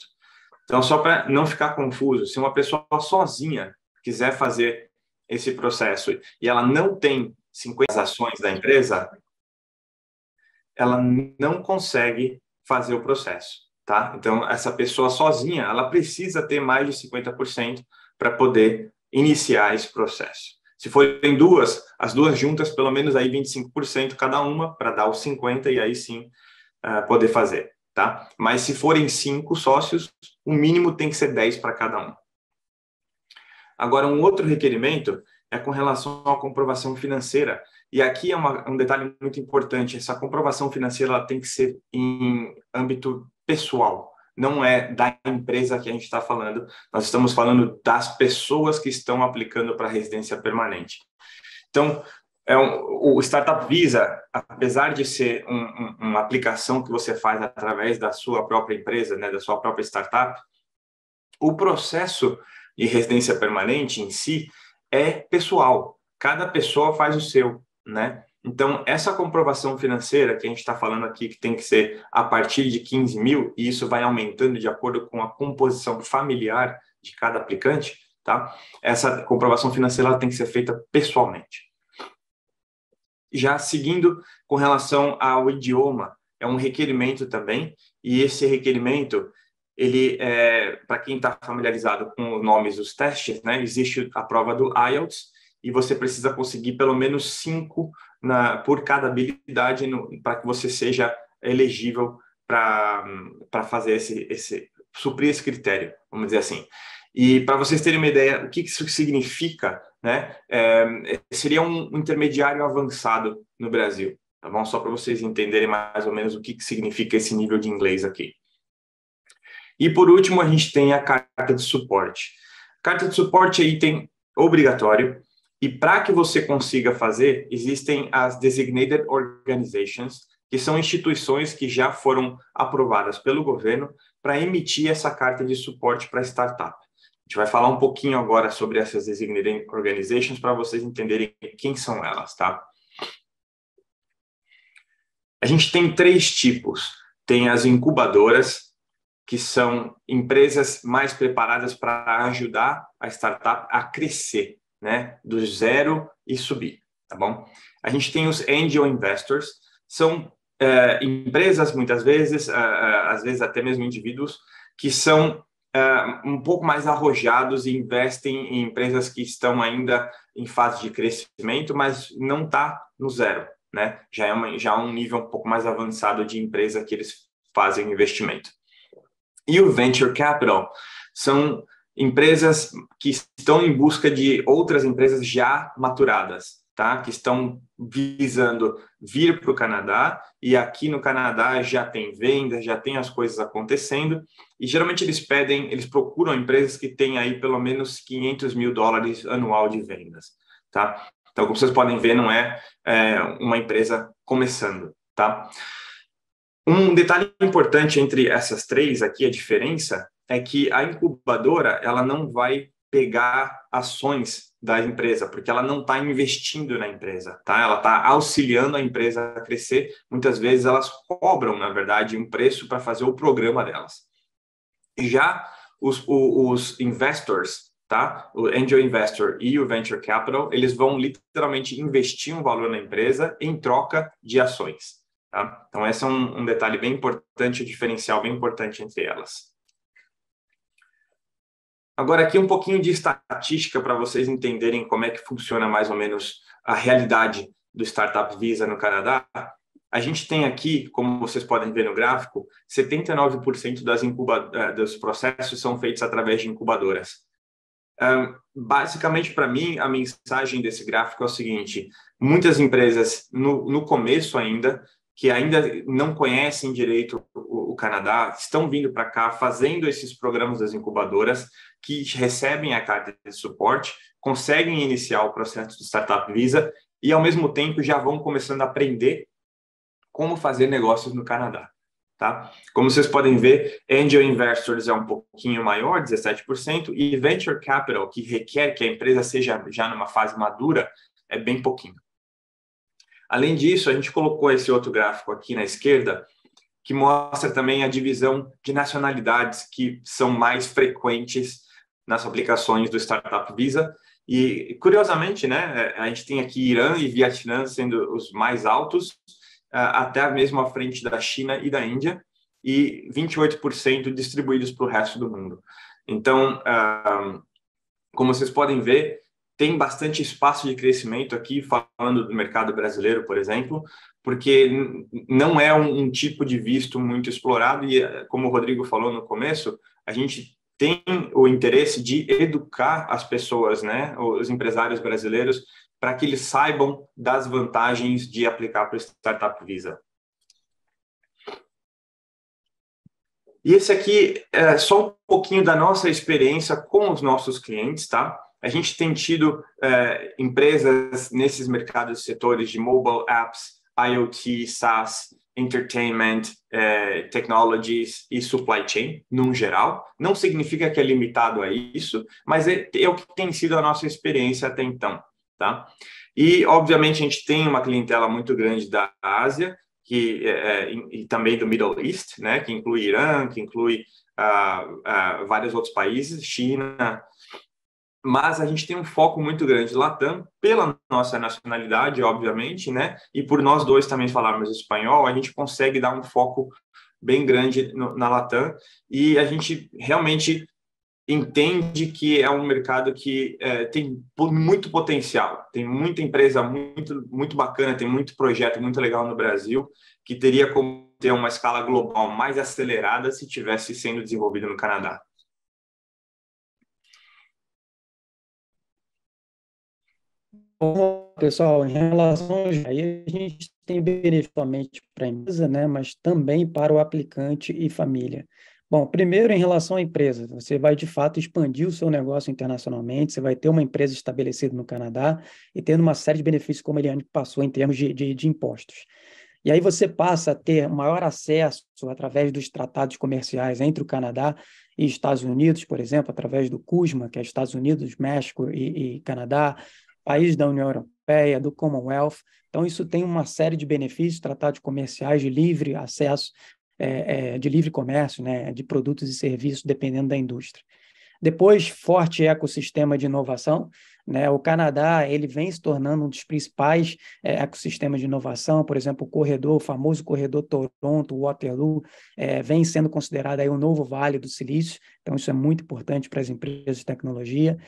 Então, só para não ficar confuso, se uma pessoa sozinha quiser fazer esse processo e ela não tem 50 ações da empresa, ela não consegue fazer o processo. Tá? Então, essa pessoa sozinha, ela precisa ter mais de 50% para poder iniciar esse processo. Se forem duas, as duas juntas, pelo menos aí 25% cada uma, para dar os 50% e aí sim poder fazer. Tá? Mas se forem 5 sócios, o mínimo tem que ser 10 para cada um. Agora, um outro requerimento é com relação à comprovação financeira. E aqui é um detalhe muito importante. Essa comprovação financeira ela tem que ser em âmbito pessoal, não é da empresa que a gente está falando. Nós estamos falando das pessoas que estão aplicando para a residência permanente. Então, o Startup Visa, apesar de ser uma aplicação que você faz através da sua própria empresa, né, da sua própria startup, o processo de residência permanente em si é pessoal. Cada pessoa faz o seu, né? Então, essa comprovação financeira que a gente está falando aqui, que tem que ser a partir de 15 mil, e isso vai aumentando de acordo com a composição familiar de cada aplicante, tá? Essa comprovação financeira tem que ser feita pessoalmente. Já seguindo com relação ao idioma, é um requerimento também, e esse requerimento, ele para quem está familiarizado com os nomes dos testes, né, existe a prova do IELTS, e você precisa conseguir pelo menos 5 por cada habilidade para que você seja elegível para fazer suprir esse critério, vamos dizer assim. E para vocês terem uma ideia, o que isso significa, né? Seria um intermediário avançado no Brasil, tá bom? Só para vocês entenderem mais ou menos o que significa esse nível de inglês aqui. E por último, a gente tem a carta de suporte. A carta de suporte é item obrigatório, e para que você consiga fazer, existem as Designated Organizations, que são instituições que já foram aprovadas pelo governo para emitir essa carta de suporte para startup. A gente vai falar um pouquinho agora sobre essas Designated Organizations para vocês entenderem quem são elas, tá? A gente tem 3 tipos. Tem as incubadoras, que são empresas mais preparadas para ajudar a startup a crescer, né, do zero e subir, tá bom? A gente tem os Angel Investors, são empresas, muitas vezes, às vezes até mesmo indivíduos, que são um pouco mais arrojados e investem em empresas que estão ainda em fase de crescimento, mas não está no zero, né? Já é um nível um pouco mais avançado de empresa que eles fazem investimento. E o Venture Capital são empresas que estão em busca de outras empresas já maturadas, tá? Que estão visando vir para o Canadá, e aqui no Canadá já tem vendas, já tem as coisas acontecendo, e geralmente eles procuram empresas que têm aí pelo menos $500 mil anual de vendas, tá? Então, como vocês podem ver, não é uma empresa começando, tá? Um detalhe importante entre essas 3 aqui, a diferença é que a incubadora, ela não vai pegar ações da empresa, porque ela não está investindo na empresa, tá? Ela está auxiliando a empresa a crescer. Muitas vezes elas cobram, na verdade, um preço para fazer o programa delas. E já os investors, tá? O Angel Investor e o Venture Capital, eles vão literalmente investir um valor na empresa em troca de ações, tá? Então, esse é um detalhe bem importante, um diferencial bem importante entre elas. Agora, aqui um pouquinho de estatística para vocês entenderem como é que funciona mais ou menos a realidade do Startup Visa no Canadá. A gente tem aqui, como vocês podem ver no gráfico, 79% dos processos são feitos através de incubadoras. Basicamente, para mim, a mensagem desse gráfico é o seguinte: muitas empresas, no começo ainda, que ainda não conhecem direito o Canadá, estão vindo para cá fazendo esses programas das incubadoras, que recebem a carta de suporte, conseguem iniciar o processo do Startup Visa e, ao mesmo tempo, já vão começando a aprender como fazer negócios no Canadá, tá? Como vocês podem ver, Angel Investors é um pouquinho maior, 17%, e Venture Capital, que requer que a empresa seja já numa fase madura, é bem pouquinho. Além disso, a gente colocou esse outro gráfico aqui na esquerda, que mostra também a divisão de nacionalidades que são mais frequentes nas aplicações do Startup Visa. E, curiosamente, né, a gente tem aqui Irã e Vietnã sendo os mais altos, até mesmo à frente da China e da Índia, e 28% distribuídos para o resto do mundo. Então, como vocês podem ver, tem bastante espaço de crescimento aqui, falando do mercado brasileiro, por exemplo, porque não é um tipo de visto muito explorado e, como o Rodrigo falou no começo, a gente tem o interesse de educar as pessoas, né, os empresários brasileiros, para que eles saibam das vantagens de aplicar para o Startup Visa. E esse aqui é só um pouquinho da nossa experiência com os nossos clientes, tá? A gente tem tido empresas nesses mercados setores de mobile apps, IoT, SaaS, entertainment, technologies e supply chain, num geral. Não significa que é limitado a isso, mas é o que tem sido a nossa experiência até então, tá? E, obviamente, a gente tem uma clientela muito grande da Ásia, e também do Middle East, né, que inclui Irã, que inclui vários outros países, China, mas a gente tem um foco muito grande Latam, pela nossa nacionalidade, obviamente, né, e por nós dois também falarmos espanhol, a gente consegue dar um foco bem grande na Latam, e a gente realmente entende que é um mercado que tem muito potencial, tem muita empresa muito bacana, tem muito projeto muito legal no Brasil, que teria como ter uma escala global mais acelerada se tivesse sendo desenvolvido no Canadá. Bom, pessoal, em relação aí, a gente tem benefício somente para a empresa, né, mas também para o aplicante e família. Bom, primeiro, em relação à empresa, você vai, de fato, expandir o seu negócio internacionalmente, você vai ter uma empresa estabelecida no Canadá e tendo uma série de benefícios, como a Eliane passou, em termos de impostos. E aí você passa a ter maior acesso, através dos tratados comerciais entre o Canadá e Estados Unidos, por exemplo, através do CUSMA, que é Estados Unidos, México e Canadá, países da União Europeia, do Commonwealth. Então, isso tem uma série de benefícios, tratados comerciais de livre acesso, de livre comércio, né, de produtos e serviços, dependendo da indústria. Depois, forte ecossistema de inovação, né? O Canadá ele vem se tornando um dos principais ecossistemas de inovação, por exemplo, o famoso corredor Toronto, Waterloo, vem sendo considerado aí o novo Vale do Silício, então isso é muito importante para as empresas de tecnologia.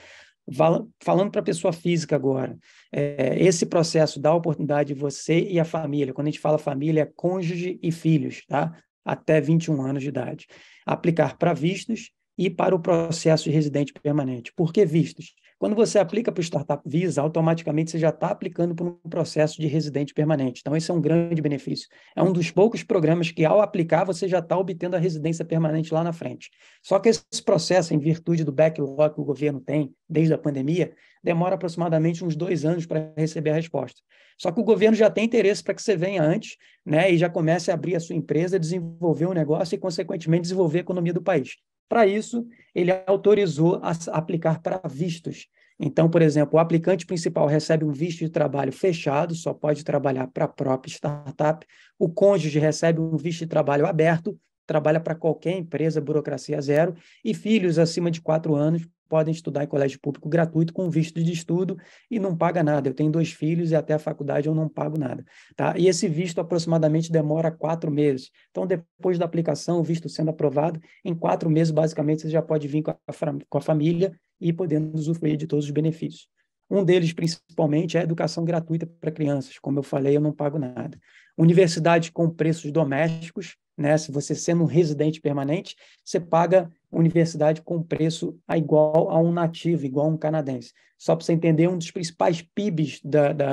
Falando para a pessoa física agora, esse processo dá a oportunidade de você e a família, quando a gente fala família, é cônjuge e filhos, tá? Até 21 anos de idade, aplicar para vistos e para o processo de residente permanente. Por que vistos? Quando você aplica para o Startup Visa, automaticamente você já está aplicando para um processo de residente permanente. Então, esse é um grande benefício. É um dos poucos programas que, ao aplicar, você já está obtendo a residência permanente lá na frente. Só que esse processo, em virtude do backlog que o governo tem desde a pandemia, demora aproximadamente uns 2 anos para receber a resposta. Só que o governo já tem interesse para que você venha antes, né, e já comece a abrir a sua empresa, desenvolver um negócio e, consequentemente, desenvolver a economia do país. Para isso, ele autorizou a aplicar para vistos. Então, por exemplo, o aplicante principal recebe um visto de trabalho fechado, só pode trabalhar para a própria startup. O cônjuge recebe um visto de trabalho aberto, trabalha para qualquer empresa, burocracia zero. E filhos acima de 4 anos podem estudar em colégio público gratuito com visto de estudo e não paga nada. Eu tenho 2 filhos e até a faculdade eu não pago nada. Tá? E esse visto aproximadamente demora 4 meses. Então, depois da aplicação, o visto sendo aprovado, em 4 meses, basicamente, você já pode vir com a família e podendo usufruir de todos os benefícios. Um deles, principalmente, é a educação gratuita para crianças. Como eu falei, eu não pago nada. Universidade com preços domésticos, né? Se você sendo um residente permanente, você paga universidade com preço igual a um nativo, igual a um canadense. Só para você entender, um dos principais PIBs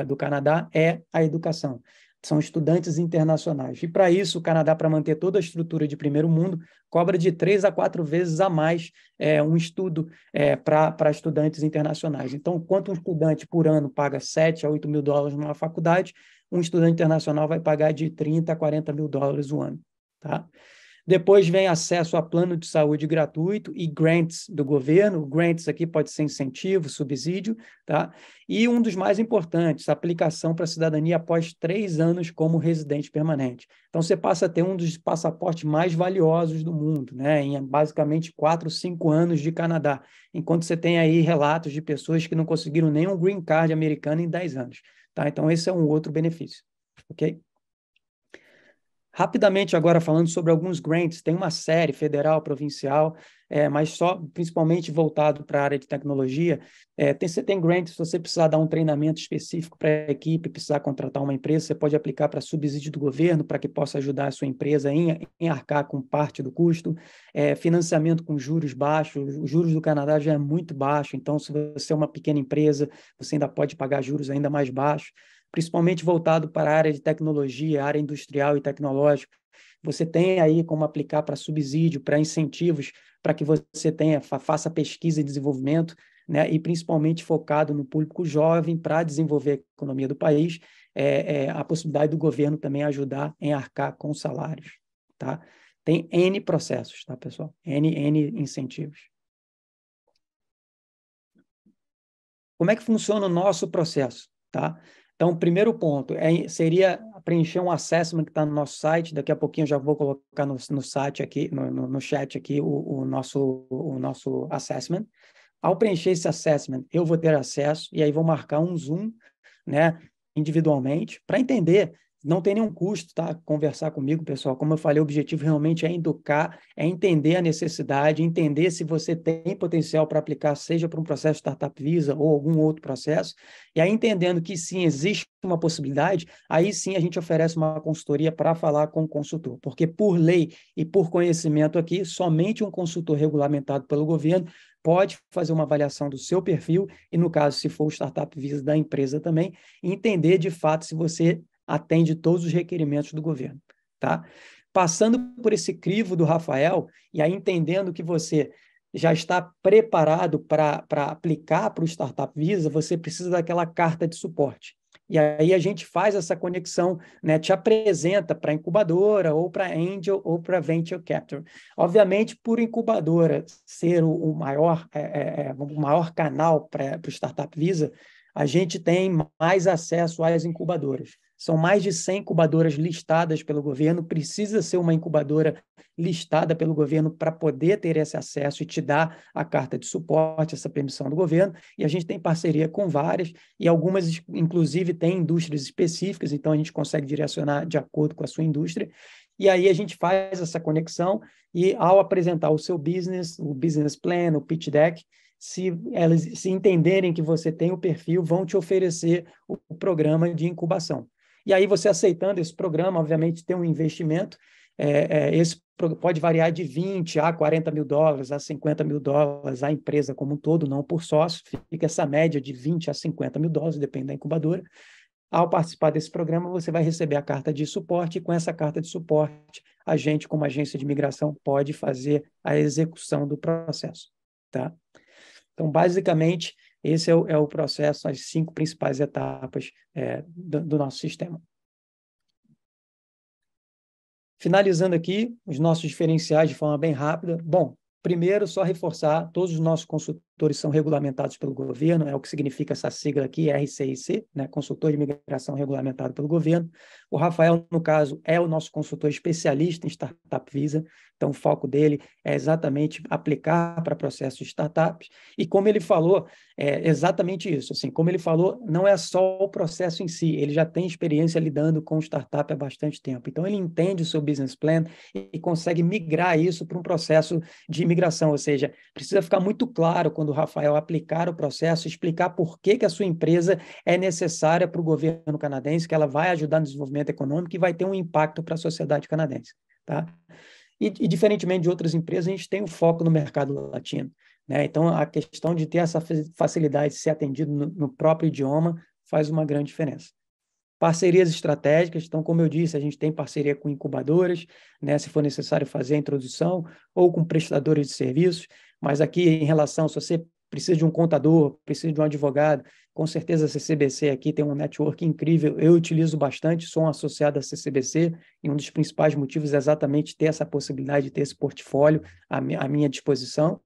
do Canadá é a educação. São estudantes internacionais. E para isso, o Canadá, para manter toda a estrutura de primeiro mundo, cobra de 3 a 4 vezes a mais um estudo para estudantes internacionais. Então, quanto um estudante por ano paga 7 a 8 mil dólares numa faculdade, um estudante internacional vai pagar de 30 a 40 mil dólares o ano. Tá? Depois vem acesso a plano de saúde gratuito e grants do governo. Grants aqui pode ser incentivo, subsídio, tá? E um dos mais importantes, a aplicação para a cidadania após 3 anos como residente permanente. Então, você passa a ter um dos passaportes mais valiosos do mundo, né? Em basicamente 4, 5 anos de Canadá, enquanto você tem aí relatos de pessoas que não conseguiram nem um green card americano em 10 anos, tá? Então, esse é um outro benefício, ok? Rapidamente agora falando sobre alguns grants, tem uma série federal, provincial, mas só principalmente voltado para a área de tecnologia. Você tem grants, se você precisar dar um treinamento específico para a equipe, precisar contratar uma empresa, você pode aplicar para subsídio do governo para que possa ajudar a sua empresa em arcar com parte do custo. Financiamento com juros baixos, os juros do Canadá já é muito baixo, então se você é uma pequena empresa, você ainda pode pagar juros ainda mais baixos, principalmente voltado para a área de tecnologia, área industrial e tecnológica. Você tem aí como aplicar para subsídio, para incentivos, para que você faça pesquisa e desenvolvimento, né, e principalmente focado no público jovem para desenvolver a economia do país, a possibilidade do governo também ajudar em arcar com salários. Tá? Tem N processos, tá, pessoal? N incentivos. Como é que funciona o nosso processo? Tá? Então, o primeiro ponto seria preencher um assessment que está no nosso site. Daqui a pouquinho eu já vou colocar no site aqui, no chat aqui, o nosso assessment. Ao preencher esse assessment, eu vou ter acesso, e aí vou marcar um Zoom, né, individualmente, para entender. Não tem nenhum custo, tá? Conversar comigo, pessoal. Como eu falei, o objetivo realmente é educar, é entender a necessidade, entender se você tem potencial para aplicar, seja para um processo de Startup Visa ou algum outro processo. E aí, entendendo que sim, existe uma possibilidade, aí sim a gente oferece uma consultoria para falar com o consultor. Porque, por lei e por conhecimento aqui, somente um consultor regulamentado pelo governo pode fazer uma avaliação do seu perfil e, no caso, se for o Startup Visa da empresa também, entender de fato se você atende todos os requerimentos do governo, tá? Passando por esse crivo do Rafael, e aí entendendo que você já está preparado para aplicar para o Startup Visa, você precisa daquela carta de suporte. E aí a gente faz essa conexão, né, te apresenta para a incubadora, ou para Angel, ou para Venture Capital. Obviamente, por incubadora ser o maior canal para o Startup Visa, a gente tem mais acesso às incubadoras. São mais de 100 incubadoras listadas pelo governo, precisa ser uma incubadora listada pelo governo para poder ter esse acesso e te dar a carta de suporte, essa permissão do governo, e a gente tem parceria com várias, e algumas, inclusive, têm indústrias específicas, então a gente consegue direcionar de acordo com a sua indústria, e aí a gente faz essa conexão, e ao apresentar o seu business, o business plan, o pitch deck, se elas se entenderem que você tem o perfil, vão te oferecer o programa de incubação. E aí você aceitando esse programa, obviamente tem um investimento, esse pode variar de 20 a 40 mil dólares, a 50 mil dólares, a empresa como um todo, não por sócio, fica essa média de 20 a 50 mil dólares, depende da incubadora. Ao participar desse programa, você vai receber a carta de suporte, e com essa carta de suporte, a gente, como agência de imigração, pode fazer a execução do processo, tá? Então, basicamente, esse é o processo, as 5 principais etapas do nosso sistema. Finalizando aqui, os nossos diferenciais de forma bem rápida. Bom, primeiro, só reforçar, todos os nossos consultores são regulamentados pelo governo, é o que significa essa sigla aqui, RCIC, né? Consultor de Imigração regulamentado pelo governo. O Rafael, no caso, é o nosso consultor especialista em Startup Visa, então o foco dele é exatamente aplicar para processos de startups, e como ele falou, é exatamente isso, assim, como ele falou, não é só o processo em si, ele já tem experiência lidando com startup há bastante tempo, então ele entende o seu business plan e consegue migrar isso para um processo de imigração, ou seja, precisa ficar muito claro quando o Rafael aplicar o processo, explicar por que a sua empresa é necessária para o governo canadense, que ela vai ajudar no desenvolvimento econômico e vai ter um impacto para a sociedade canadense, tá? E diferentemente de outras empresas, a gente tem um foco no mercado latino, né? Então, a questão de ter essa facilidade de ser atendido no próprio idioma faz uma grande diferença. Parcerias estratégicas, então, como eu disse, a gente tem parceria com incubadoras, né, se for necessário fazer a introdução, ou com prestadores de serviços, mas aqui em relação, se você precisa de um contador, precisa de um advogado, com certeza a CCBC aqui tem um network incrível, eu utilizo bastante, sou um associado à CCBC, e um dos principais motivos é exatamente ter essa possibilidade de ter esse portfólio à minha disposição.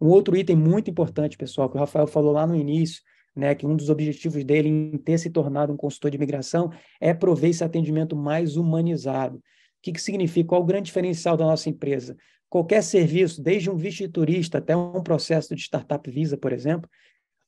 Um outro item muito importante, pessoal, que o Rafael falou lá no início, né, que um dos objetivos dele em ter se tornado um consultor de imigração é prover esse atendimento mais humanizado. O que significa? Qual o grande diferencial da nossa empresa? Qualquer serviço, desde um visto de turista até um processo de Startup Visa, por exemplo,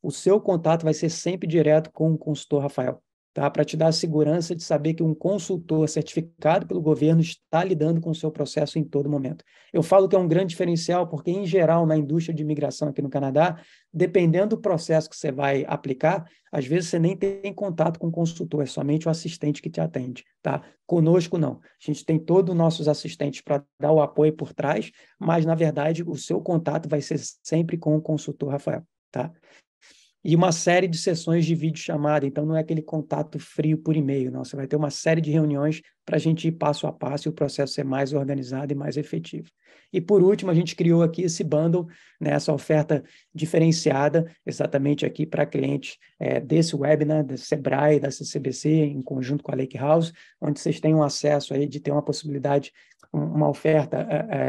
o seu contato vai ser sempre direto com o consultor Rafael, tá? Para te dar a segurança de saber que um consultor certificado pelo governo está lidando com o seu processo em todo momento. Eu falo que é um grande diferencial porque, em geral, na indústria de imigração aqui no Canadá, dependendo do processo que você vai aplicar, às vezes você nem tem contato com o consultor, é somente o assistente que te atende, tá? Conosco, não. A gente tem todos os nossos assistentes para dar o apoio por trás, mas, na verdade, o seu contato vai ser sempre com o consultor Rafael, tá? E uma série de sessões de videochamada, então não é aquele contato frio por e-mail, não. Você vai ter uma série de reuniões para a gente ir passo a passo e o processo ser mais organizado e mais efetivo. E por último, a gente criou aqui esse bundle, né, essa oferta diferenciada, exatamente aqui para clientes desse webinar, da Sebrae, da CCBC, em conjunto com a Lake House, onde vocês têm um acesso aí de ter uma possibilidade, uma oferta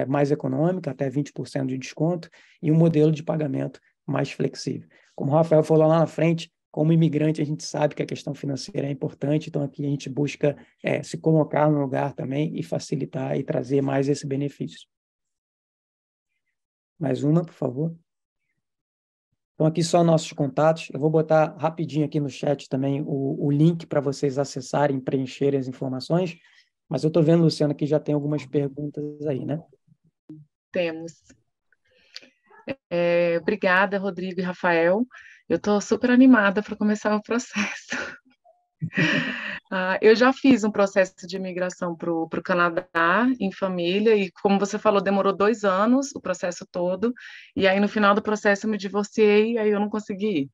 mais econômica, até 20% de desconto, e um modelo de pagamento mais flexível. Como o Rafael falou lá na frente, como imigrante, a gente sabe que a questão financeira é importante, então aqui a gente busca se colocar no lugar também e facilitar e trazer mais esse benefício. Mais uma, por favor. Então, aqui só nossos contatos. Eu vou botar rapidinho aqui no chat também o link para vocês acessarem, preencherem as informações, mas eu estou vendo, Luciana, que já tem algumas perguntas aí, né? Temos. Obrigada, Rodrigo e Rafael. Eu estou super animada para começar o processo. Eu já fiz um processo de imigração para o Canadá em família, e como você falou, demorou 2 anos o processo todo, e aí no final do processo eu me divorciei, e aí eu não consegui ir.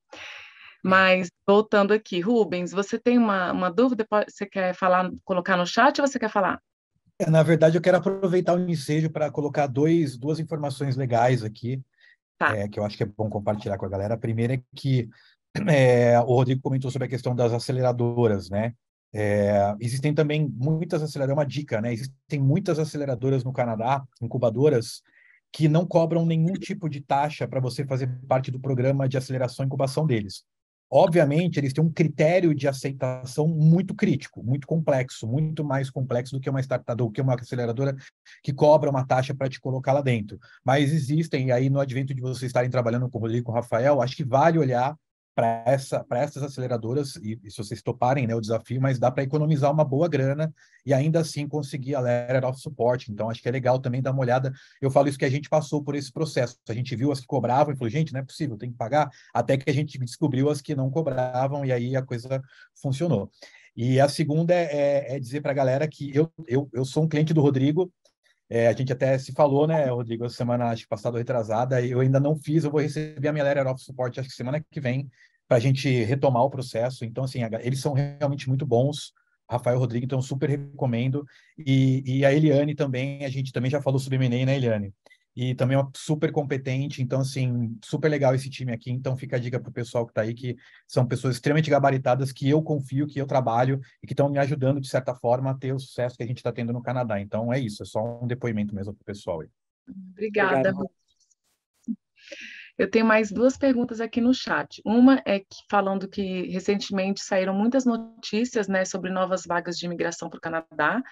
Mas voltando aqui, Rubens, você tem uma dúvida? Você quer falar, colocar no chat ou você quer falar? Na verdade, eu quero aproveitar o ensejo para colocar duas informações legais aqui, Tá. que eu acho que é bom compartilhar com a galera. A primeira é que o Rodrigo comentou sobre a questão das aceleradoras, né? Existem também muitas aceleradoras, é uma dica, né? Existem muitas aceleradoras no Canadá, incubadoras, que não cobram nenhum tipo de taxa para você fazer parte do programa de aceleração e incubação deles. Obviamente, eles têm um critério de aceitação muito crítico, muito complexo, muito mais complexo do que uma startup, do que uma aceleradora que cobra uma taxa para te colocar lá dentro. Mas existem, e aí no advento de vocês estarem trabalhando com o Rodrigo e com o Rafael, acho que vale olhar para essas aceleradoras, e se vocês toparem, né, o desafio, mas dá para economizar uma boa grana e ainda assim conseguir a Letter of Support. Então, acho que é legal também dar uma olhada. Eu falo isso que a gente passou por esse processo. A gente viu as que cobravam e falou, gente, não é possível, tem que pagar, até que a gente descobriu as que não cobravam e aí a coisa funcionou. E a segunda é dizer para a galera que eu sou um cliente do Rodrigo. A gente até se falou, né, Rodrigo, a semana, acho que passada ou retrasada, eu ainda não fiz, eu vou receber a minha Letter of Support, acho que semana que vem, para a gente retomar o processo. Então, assim, eles são realmente muito bons, Rafael e Rodrigo, então super recomendo. E a Eliane também, a gente também já falou sobre M&A, né, Eliane? E também é uma super competente, então, assim, super legal esse time aqui. Então, fica a dica para o pessoal que está aí, que são pessoas extremamente gabaritadas, que eu confio, que eu trabalho e que estão me ajudando, de certa forma, a ter o sucesso que a gente está tendo no Canadá. Então, é isso, é só um depoimento mesmo para o pessoal aí. Obrigada, Rubens. Eu tenho mais 2 perguntas aqui no chat. Uma é falando que recentemente saíram muitas notícias, né, sobre novas vagas de imigração para o Canadá.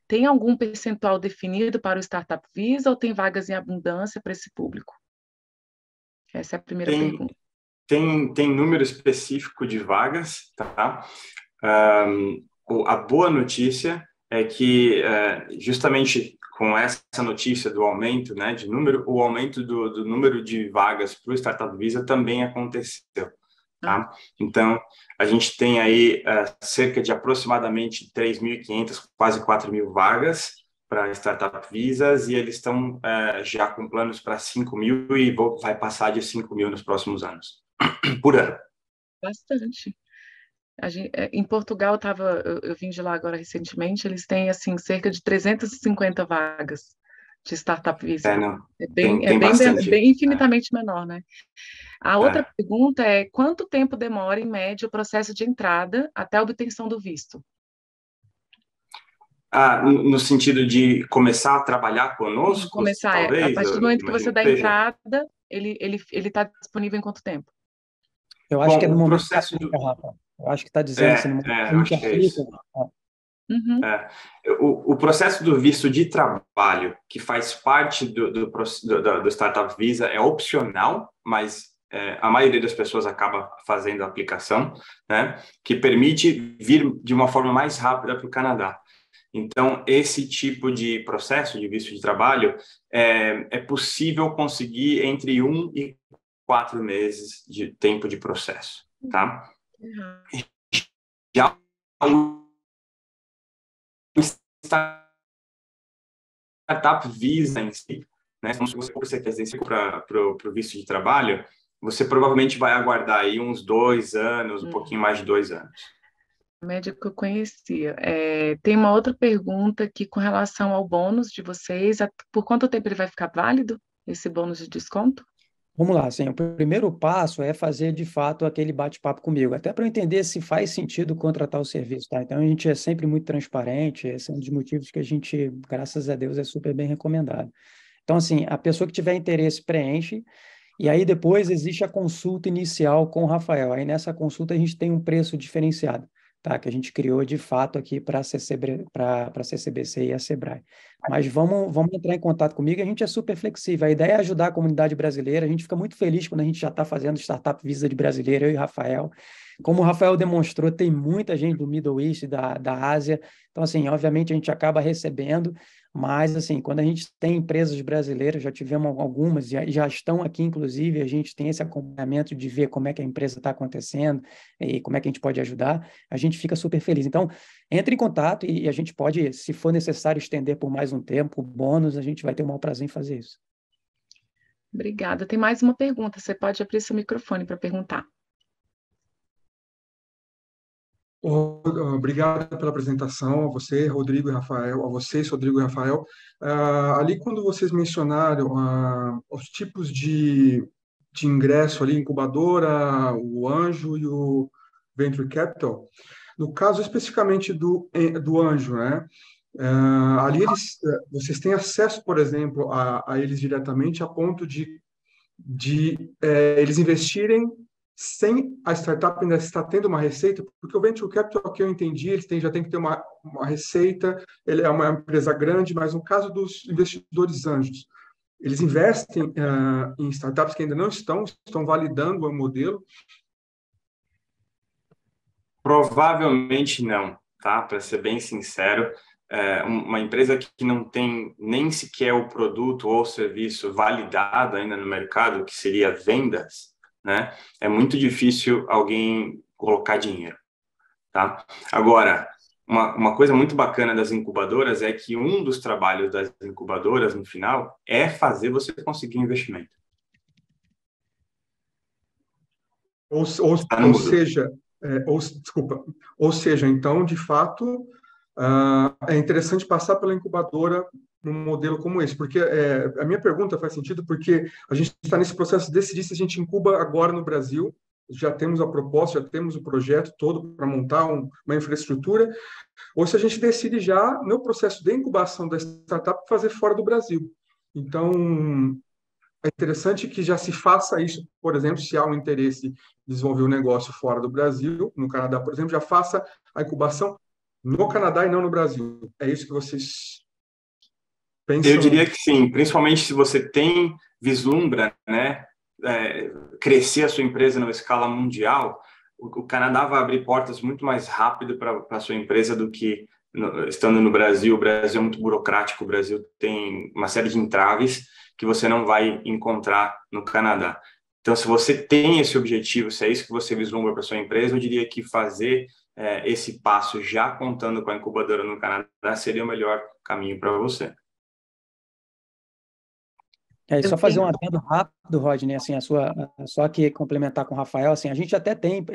Tem algum percentual definido para o Startup Visa ou tem vagas em abundância para esse público? Essa é a primeira pergunta. Tem número específico de vagas, tá? A boa notícia é que, justamente com essa notícia do aumento, né, de número, o aumento do número de vagas para o Startup Visa também aconteceu. Tá? Então, a gente tem aí cerca de aproximadamente 3.500, quase 4.000 vagas para Startup Visas, e eles estão já com planos para 5.000 e vai passar de 5.000 nos próximos anos, por ano. Bastante. Em Portugal, eu vim de lá agora recentemente, eles têm assim, cerca de 350 vagas de Startup Visa. Bem infinitamente menor, né? A outra pergunta é: quanto tempo demora, em média, o processo de entrada até a obtenção do visto? No sentido de começar a trabalhar conosco, começar, talvez? A partir do momento que você dá a entrada, ele está disponível em quanto tempo? Eu acho que é no momento processo que aplica, Rafa. Eu acho que está dizendo assim, no momento que a gente aplica. O processo do visto de trabalho, que faz parte do Startup Visa, é opcional, mas a maioria das pessoas acaba fazendo a aplicação, né, que permite vir de uma forma mais rápida para o Canadá. Então, esse tipo de processo de visto de trabalho é possível conseguir entre 1 e 4 meses de tempo de processo, tá? Já o Startup Visa em si, né? Se você quer para o visto de trabalho, você provavelmente vai aguardar aí uns 2 anos, um pouquinho mais de 2 anos. A média que eu conhecia. Tem uma outra pergunta aqui com relação ao bônus de vocês. Por quanto tempo ele vai ficar válido, esse bônus de desconto? Vamos lá, assim, o primeiro passo é fazer, de fato, aquele bate-papo comigo, até para eu entender se faz sentido contratar o serviço, tá? Então, a gente é sempre muito transparente, esse é um dos motivos que a gente, graças a Deus, é super bem recomendado. Então, assim, a pessoa que tiver interesse preenche, E aí depois existe a consulta inicial com o Rafael. Aí nessa consulta a gente tem um preço diferenciado, tá? Que a gente criou de fato aqui para a CCBC e a Sebrae. Mas vamos entrar em contato comigo, a gente é super flexível. A ideia é ajudar a comunidade brasileira, a gente fica muito feliz quando a gente já está fazendo Startup Visa de brasileiro, eu e o Rafael. Como o Rafael demonstrou, tem muita gente do Middle East, da Ásia, então, assim, obviamente a gente acaba recebendo, mas, assim, quando a gente tem empresas brasileiras, já tivemos algumas, já estão aqui, inclusive, a gente tem esse acompanhamento de ver como é que a empresa está acontecendo e como é que a gente pode ajudar, a gente fica super feliz. Então, entre em contato e a gente pode, se for necessário, estender por mais um tempo, o bônus, a gente vai ter o maior prazer em fazer isso. Obrigada. Tem mais uma pergunta, você pode abrir seu microfone para perguntar. Obrigado pela apresentação, a você, Rodrigo e Rafael, a vocês, Rodrigo e Rafael. Ali, quando vocês mencionaram os tipos de ingresso ali, incubadora, o anjo e o venture capital, no caso especificamente do anjo, né? Ali vocês têm acesso, por exemplo, a eles diretamente a ponto de eles investirem sem a startup ainda estar tendo uma receita, porque o Venture Capital, que eu entendi, já tem que ter uma receita, ele é uma empresa grande, mas no caso dos investidores anjos, eles investem em startups que ainda não estão validando o modelo? Provavelmente não, tá? Para ser bem sincero, uma empresa que não tem nem sequer o produto ou serviço validado ainda no mercado, que seria vendas, né? É muito difícil alguém colocar dinheiro, tá? Agora, uma coisa muito bacana das incubadoras é que um dos trabalhos das incubadoras, no final, é fazer você conseguir investimento. Ou seja, então, de fato, é interessante passar pela incubadora num modelo como esse, porque a minha pergunta faz sentido porque a gente está nesse processo de decidir se a gente incuba agora no Brasil, já temos a proposta, já temos o projeto todo para montar uma infraestrutura, ou se a gente decide já, no processo de incubação da startup, fazer fora do Brasil. Então, é interessante que já se faça isso, por exemplo, se há um interesse de desenvolver um negócio fora do Brasil, no Canadá, por exemplo, já faça a incubação no Canadá e não no Brasil. É isso que vocês pensam? Eu diria que sim, principalmente se você vislumbra, né, crescer a sua empresa numa escala mundial, o Canadá vai abrir portas muito mais rápido para a sua empresa do que estando no Brasil. O Brasil é muito burocrático, o Brasil tem uma série de entraves que você não vai encontrar no Canadá. Então, se você tem esse objetivo, se é isso que você vislumbra para sua empresa, eu diria que fazer esse passo já contando com a incubadora no Canadá seria o melhor caminho para você. Só fazer um adendo rápido, Rodney, assim, só que complementar com o Rafael, assim, a gente até tem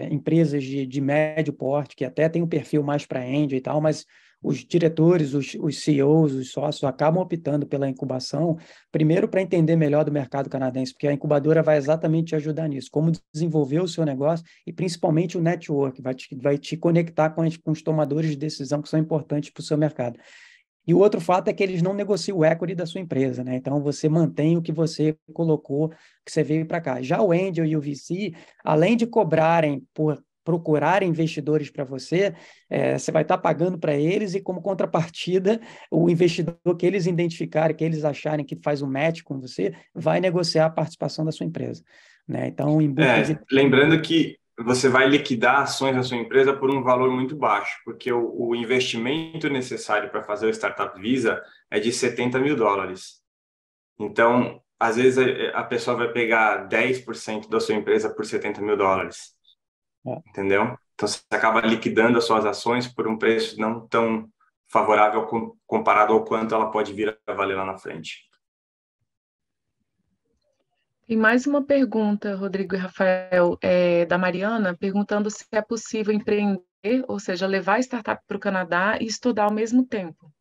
empresas de médio porte, que até tem um perfil mais para angel e tal, mas os diretores, os CEOs, os sócios acabam optando pela incubação, primeiro para entender melhor do mercado canadense, porque a incubadora vai exatamente te ajudar nisso, como desenvolver o seu negócio e principalmente o network, vai te conectar com os tomadores de decisão que são importantes para o seu mercado. E o outro fato é que eles não negociam o equity da sua empresa, né? Então, você mantém o que você colocou, que você veio para cá. Já o Angel e o VC, além de cobrarem por procurar investidores para você, você vai estar pagando para eles e, como contrapartida, o investidor que eles identificarem, que eles acharem que faz um match com você, vai negociar a participação da sua empresa, né? Então, em busca de... Lembrando que você vai liquidar ações da sua empresa por um valor muito baixo, porque o investimento necessário para fazer o Startup Visa é de $70 mil. Então, às vezes, a pessoa vai pegar 10% da sua empresa por $70 mil. Entendeu? Então, você acaba liquidando as suas ações por um preço não tão favorável comparado ao quanto ela pode vir a valer lá na frente. E mais uma pergunta, Rodrigo e Rafael, da Mariana, perguntando se é possível empreender, ou seja, levar a startup para o Canadá e estudar ao mesmo tempo.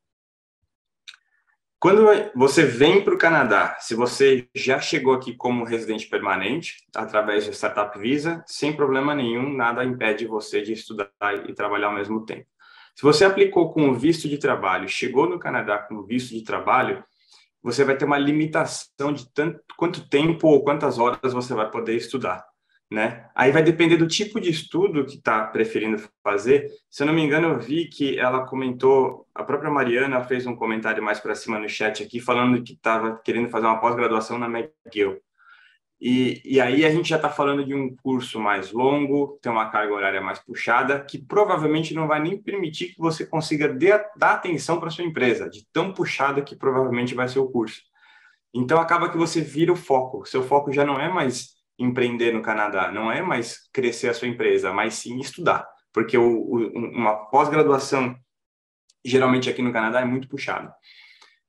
Quando você vem para o Canadá, se você já chegou aqui como residente permanente, através do Startup Visa, sem problema nenhum, nada impede você de estudar e trabalhar ao mesmo tempo. Se você aplicou com o visto de trabalho, chegou no Canadá com o visto de trabalho, você vai ter uma limitação de quanto tempo ou quantas horas você vai poder estudar, né? Aí vai depender do tipo de estudo que está preferindo fazer. Se eu não me engano, eu vi que ela comentou, a própria Mariana fez um comentário mais para cima no chat aqui, falando que estava querendo fazer uma pós-graduação na McGill. E aí a gente já está falando de um curso mais longo, tem uma carga horária mais puxada, que provavelmente não vai nem permitir que você consiga dar atenção para sua empresa, de tão puxada que provavelmente vai ser o curso. Então acaba que você vira o foco. Seu foco já não é mais empreender no Canadá, não é mais crescer a sua empresa, mas sim estudar, porque uma pós-graduação geralmente aqui no Canadá é muito puxada.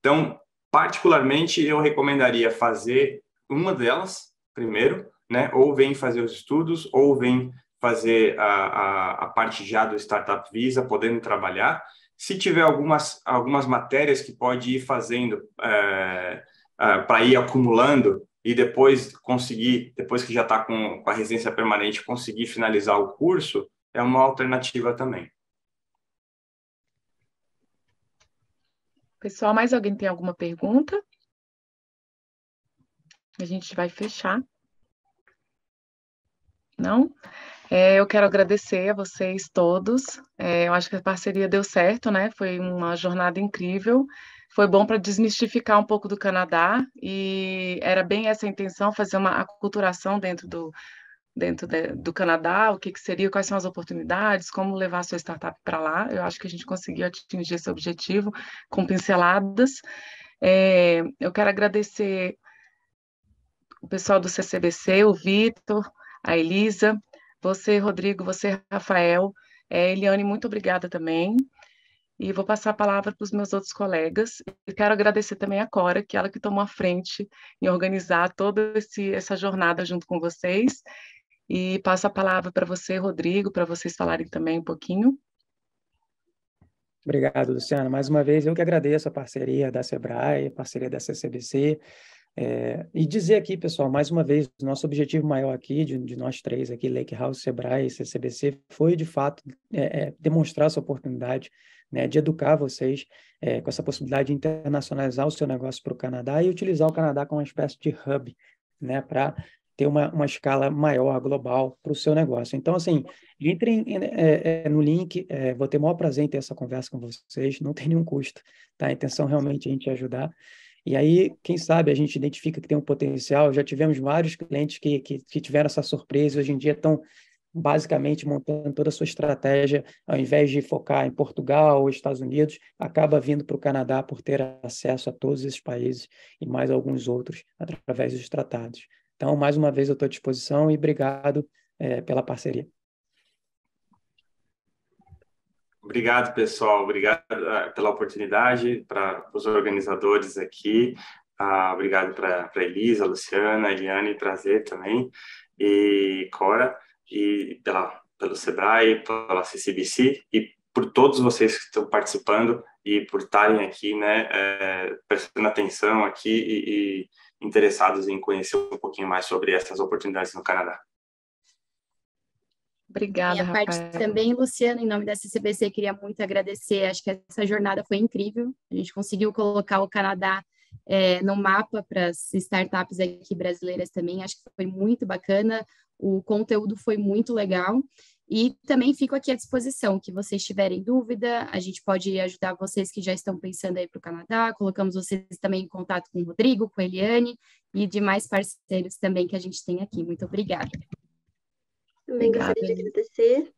Então, particularmente, eu recomendaria fazer uma delas primeiro, né? Ou vem fazer os estudos, ou vem fazer a parte já do Startup Visa, podendo trabalhar. Se tiver algumas matérias que pode ir fazendo para ir acumulando e depois conseguir, depois que já está com a residência permanente, conseguir finalizar o curso, é uma alternativa também. Pessoal, mais alguém tem alguma pergunta? A gente vai fechar. Não? Eu quero agradecer a vocês todos. Eu acho que a parceria deu certo, né? Foi uma jornada incrível. Foi bom para desmistificar um pouco do Canadá e era bem essa a intenção, fazer uma aculturação dentro do Canadá, o que seria, quais são as oportunidades, como levar a sua startup para lá. Eu acho que a gente conseguiu atingir esse objetivo com pinceladas. Eu quero agradecer o pessoal do CCBC, o Vitor, a Elisa, você, Rodrigo, você, Rafael, Eliane, muito obrigada também. E vou passar a palavra para os meus outros colegas. E quero agradecer também a Cora, que ela que tomou a frente em organizar toda essa jornada junto com vocês. E passo a palavra para você, Rodrigo, para vocês falarem também um pouquinho. Obrigado, Luciana. Mais uma vez, eu que agradeço a parceria da Sebrae, a parceria da CCBC. E dizer aqui, pessoal, mais uma vez, nosso objetivo maior aqui, de nós três aqui, Lake House, Sebrae e CCBC, foi, de fato, demonstrar essa oportunidade, né, de educar vocês com essa possibilidade de internacionalizar o seu negócio para o Canadá e utilizar o Canadá como uma espécie de hub, né, para ter uma escala maior, global, para o seu negócio. Então, assim, entrem no link, vou ter o maior prazer em ter essa conversa com vocês, não tem nenhum custo, tá? A intenção realmente é a gente ajudar. E aí, quem sabe, a gente identifica que tem um potencial. Já tivemos vários clientes que tiveram essa surpresa, hoje em dia estão basicamente montando toda a sua estratégia, ao invés de focar em Portugal ou Estados Unidos, acaba vindo para o Canadá por ter acesso a todos esses países e mais alguns outros através dos tratados. Então, mais uma vez, eu estou à disposição e obrigado pela parceria. Obrigado, pessoal. Obrigado pela oportunidade, para os organizadores aqui. Obrigado para a Elisa, Luciana, Eliane, prazer também. E Cora, e pelo Sebrae, pela CCBC, e por todos vocês que estão participando e por estarem aqui, né, prestando atenção aqui e interessados em conhecer um pouquinho mais sobre essas oportunidades no Canadá. Obrigada, Minha parte também, Luciana, em nome da CCBC, queria muito agradecer. Acho que essa jornada foi incrível. A gente conseguiu colocar o Canadá no mapa para as startups aqui brasileiras também. Acho que foi muito bacana. O conteúdo foi muito legal. E também fico aqui à disposição, que vocês tiverem dúvida, a gente pode ajudar vocês que já estão pensando aí para o Canadá. Colocamos vocês também em contato com o Rodrigo, com a Eliane e demais parceiros também que a gente tem aqui. Muito obrigada. Também gostaria de agradecer.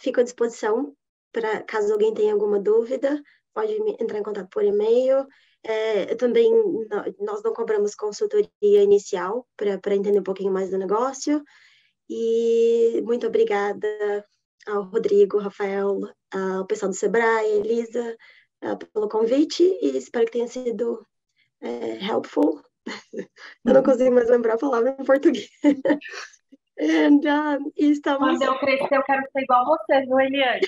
Fico à disposição para caso alguém tenha alguma dúvida, pode entrar em contato por e-mail. Também nós não cobramos consultoria inicial para entender um pouquinho mais do negócio. E muito obrigada ao Rodrigo, Rafael, ao pessoal do Sebrae, Elisa, pelo convite e espero que tenha sido helpful. Eu não consigo mais lembrar a palavra em português. Estamos... Quando eu crescer, eu quero ser igual você, viu, Eliane?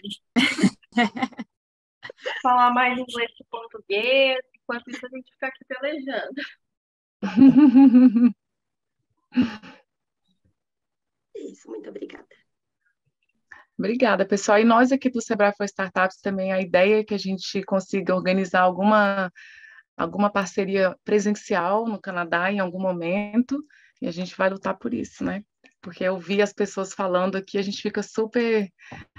Falar mais inglês que português, enquanto isso a gente fica aqui pelejando. Isso, muito obrigada. Obrigada, pessoal. E nós aqui do Sebrae for Startups também, a ideia é que a gente consiga organizar alguma parceria presencial no Canadá em algum momento, e a gente vai lutar por isso, né? Porque eu vi as pessoas falando aqui, a gente fica super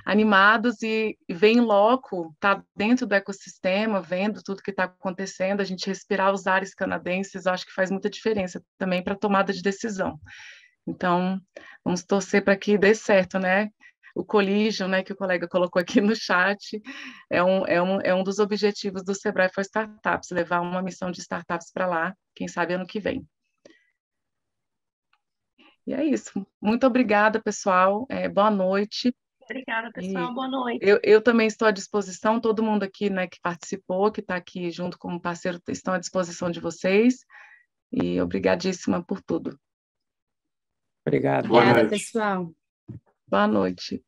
animados e vem em loco, tá dentro do ecossistema, vendo tudo que está acontecendo, a gente respirar os ares canadenses, eu acho que faz muita diferença também para a tomada de decisão. Então, vamos torcer para que dê certo, né? O Collision, né, que o colega colocou aqui no chat, é um dos objetivos do Sebrae for Startups, levar uma missão de startups para lá, quem sabe ano que vem. E é isso. Muito obrigada, pessoal. Boa noite. Obrigada, pessoal. Boa noite. Eu também estou à disposição, todo mundo aqui, né, que participou, que está aqui junto como parceiro, estão à disposição de vocês. E obrigadíssima por tudo. Obrigado. Obrigada, pessoal. Boa noite.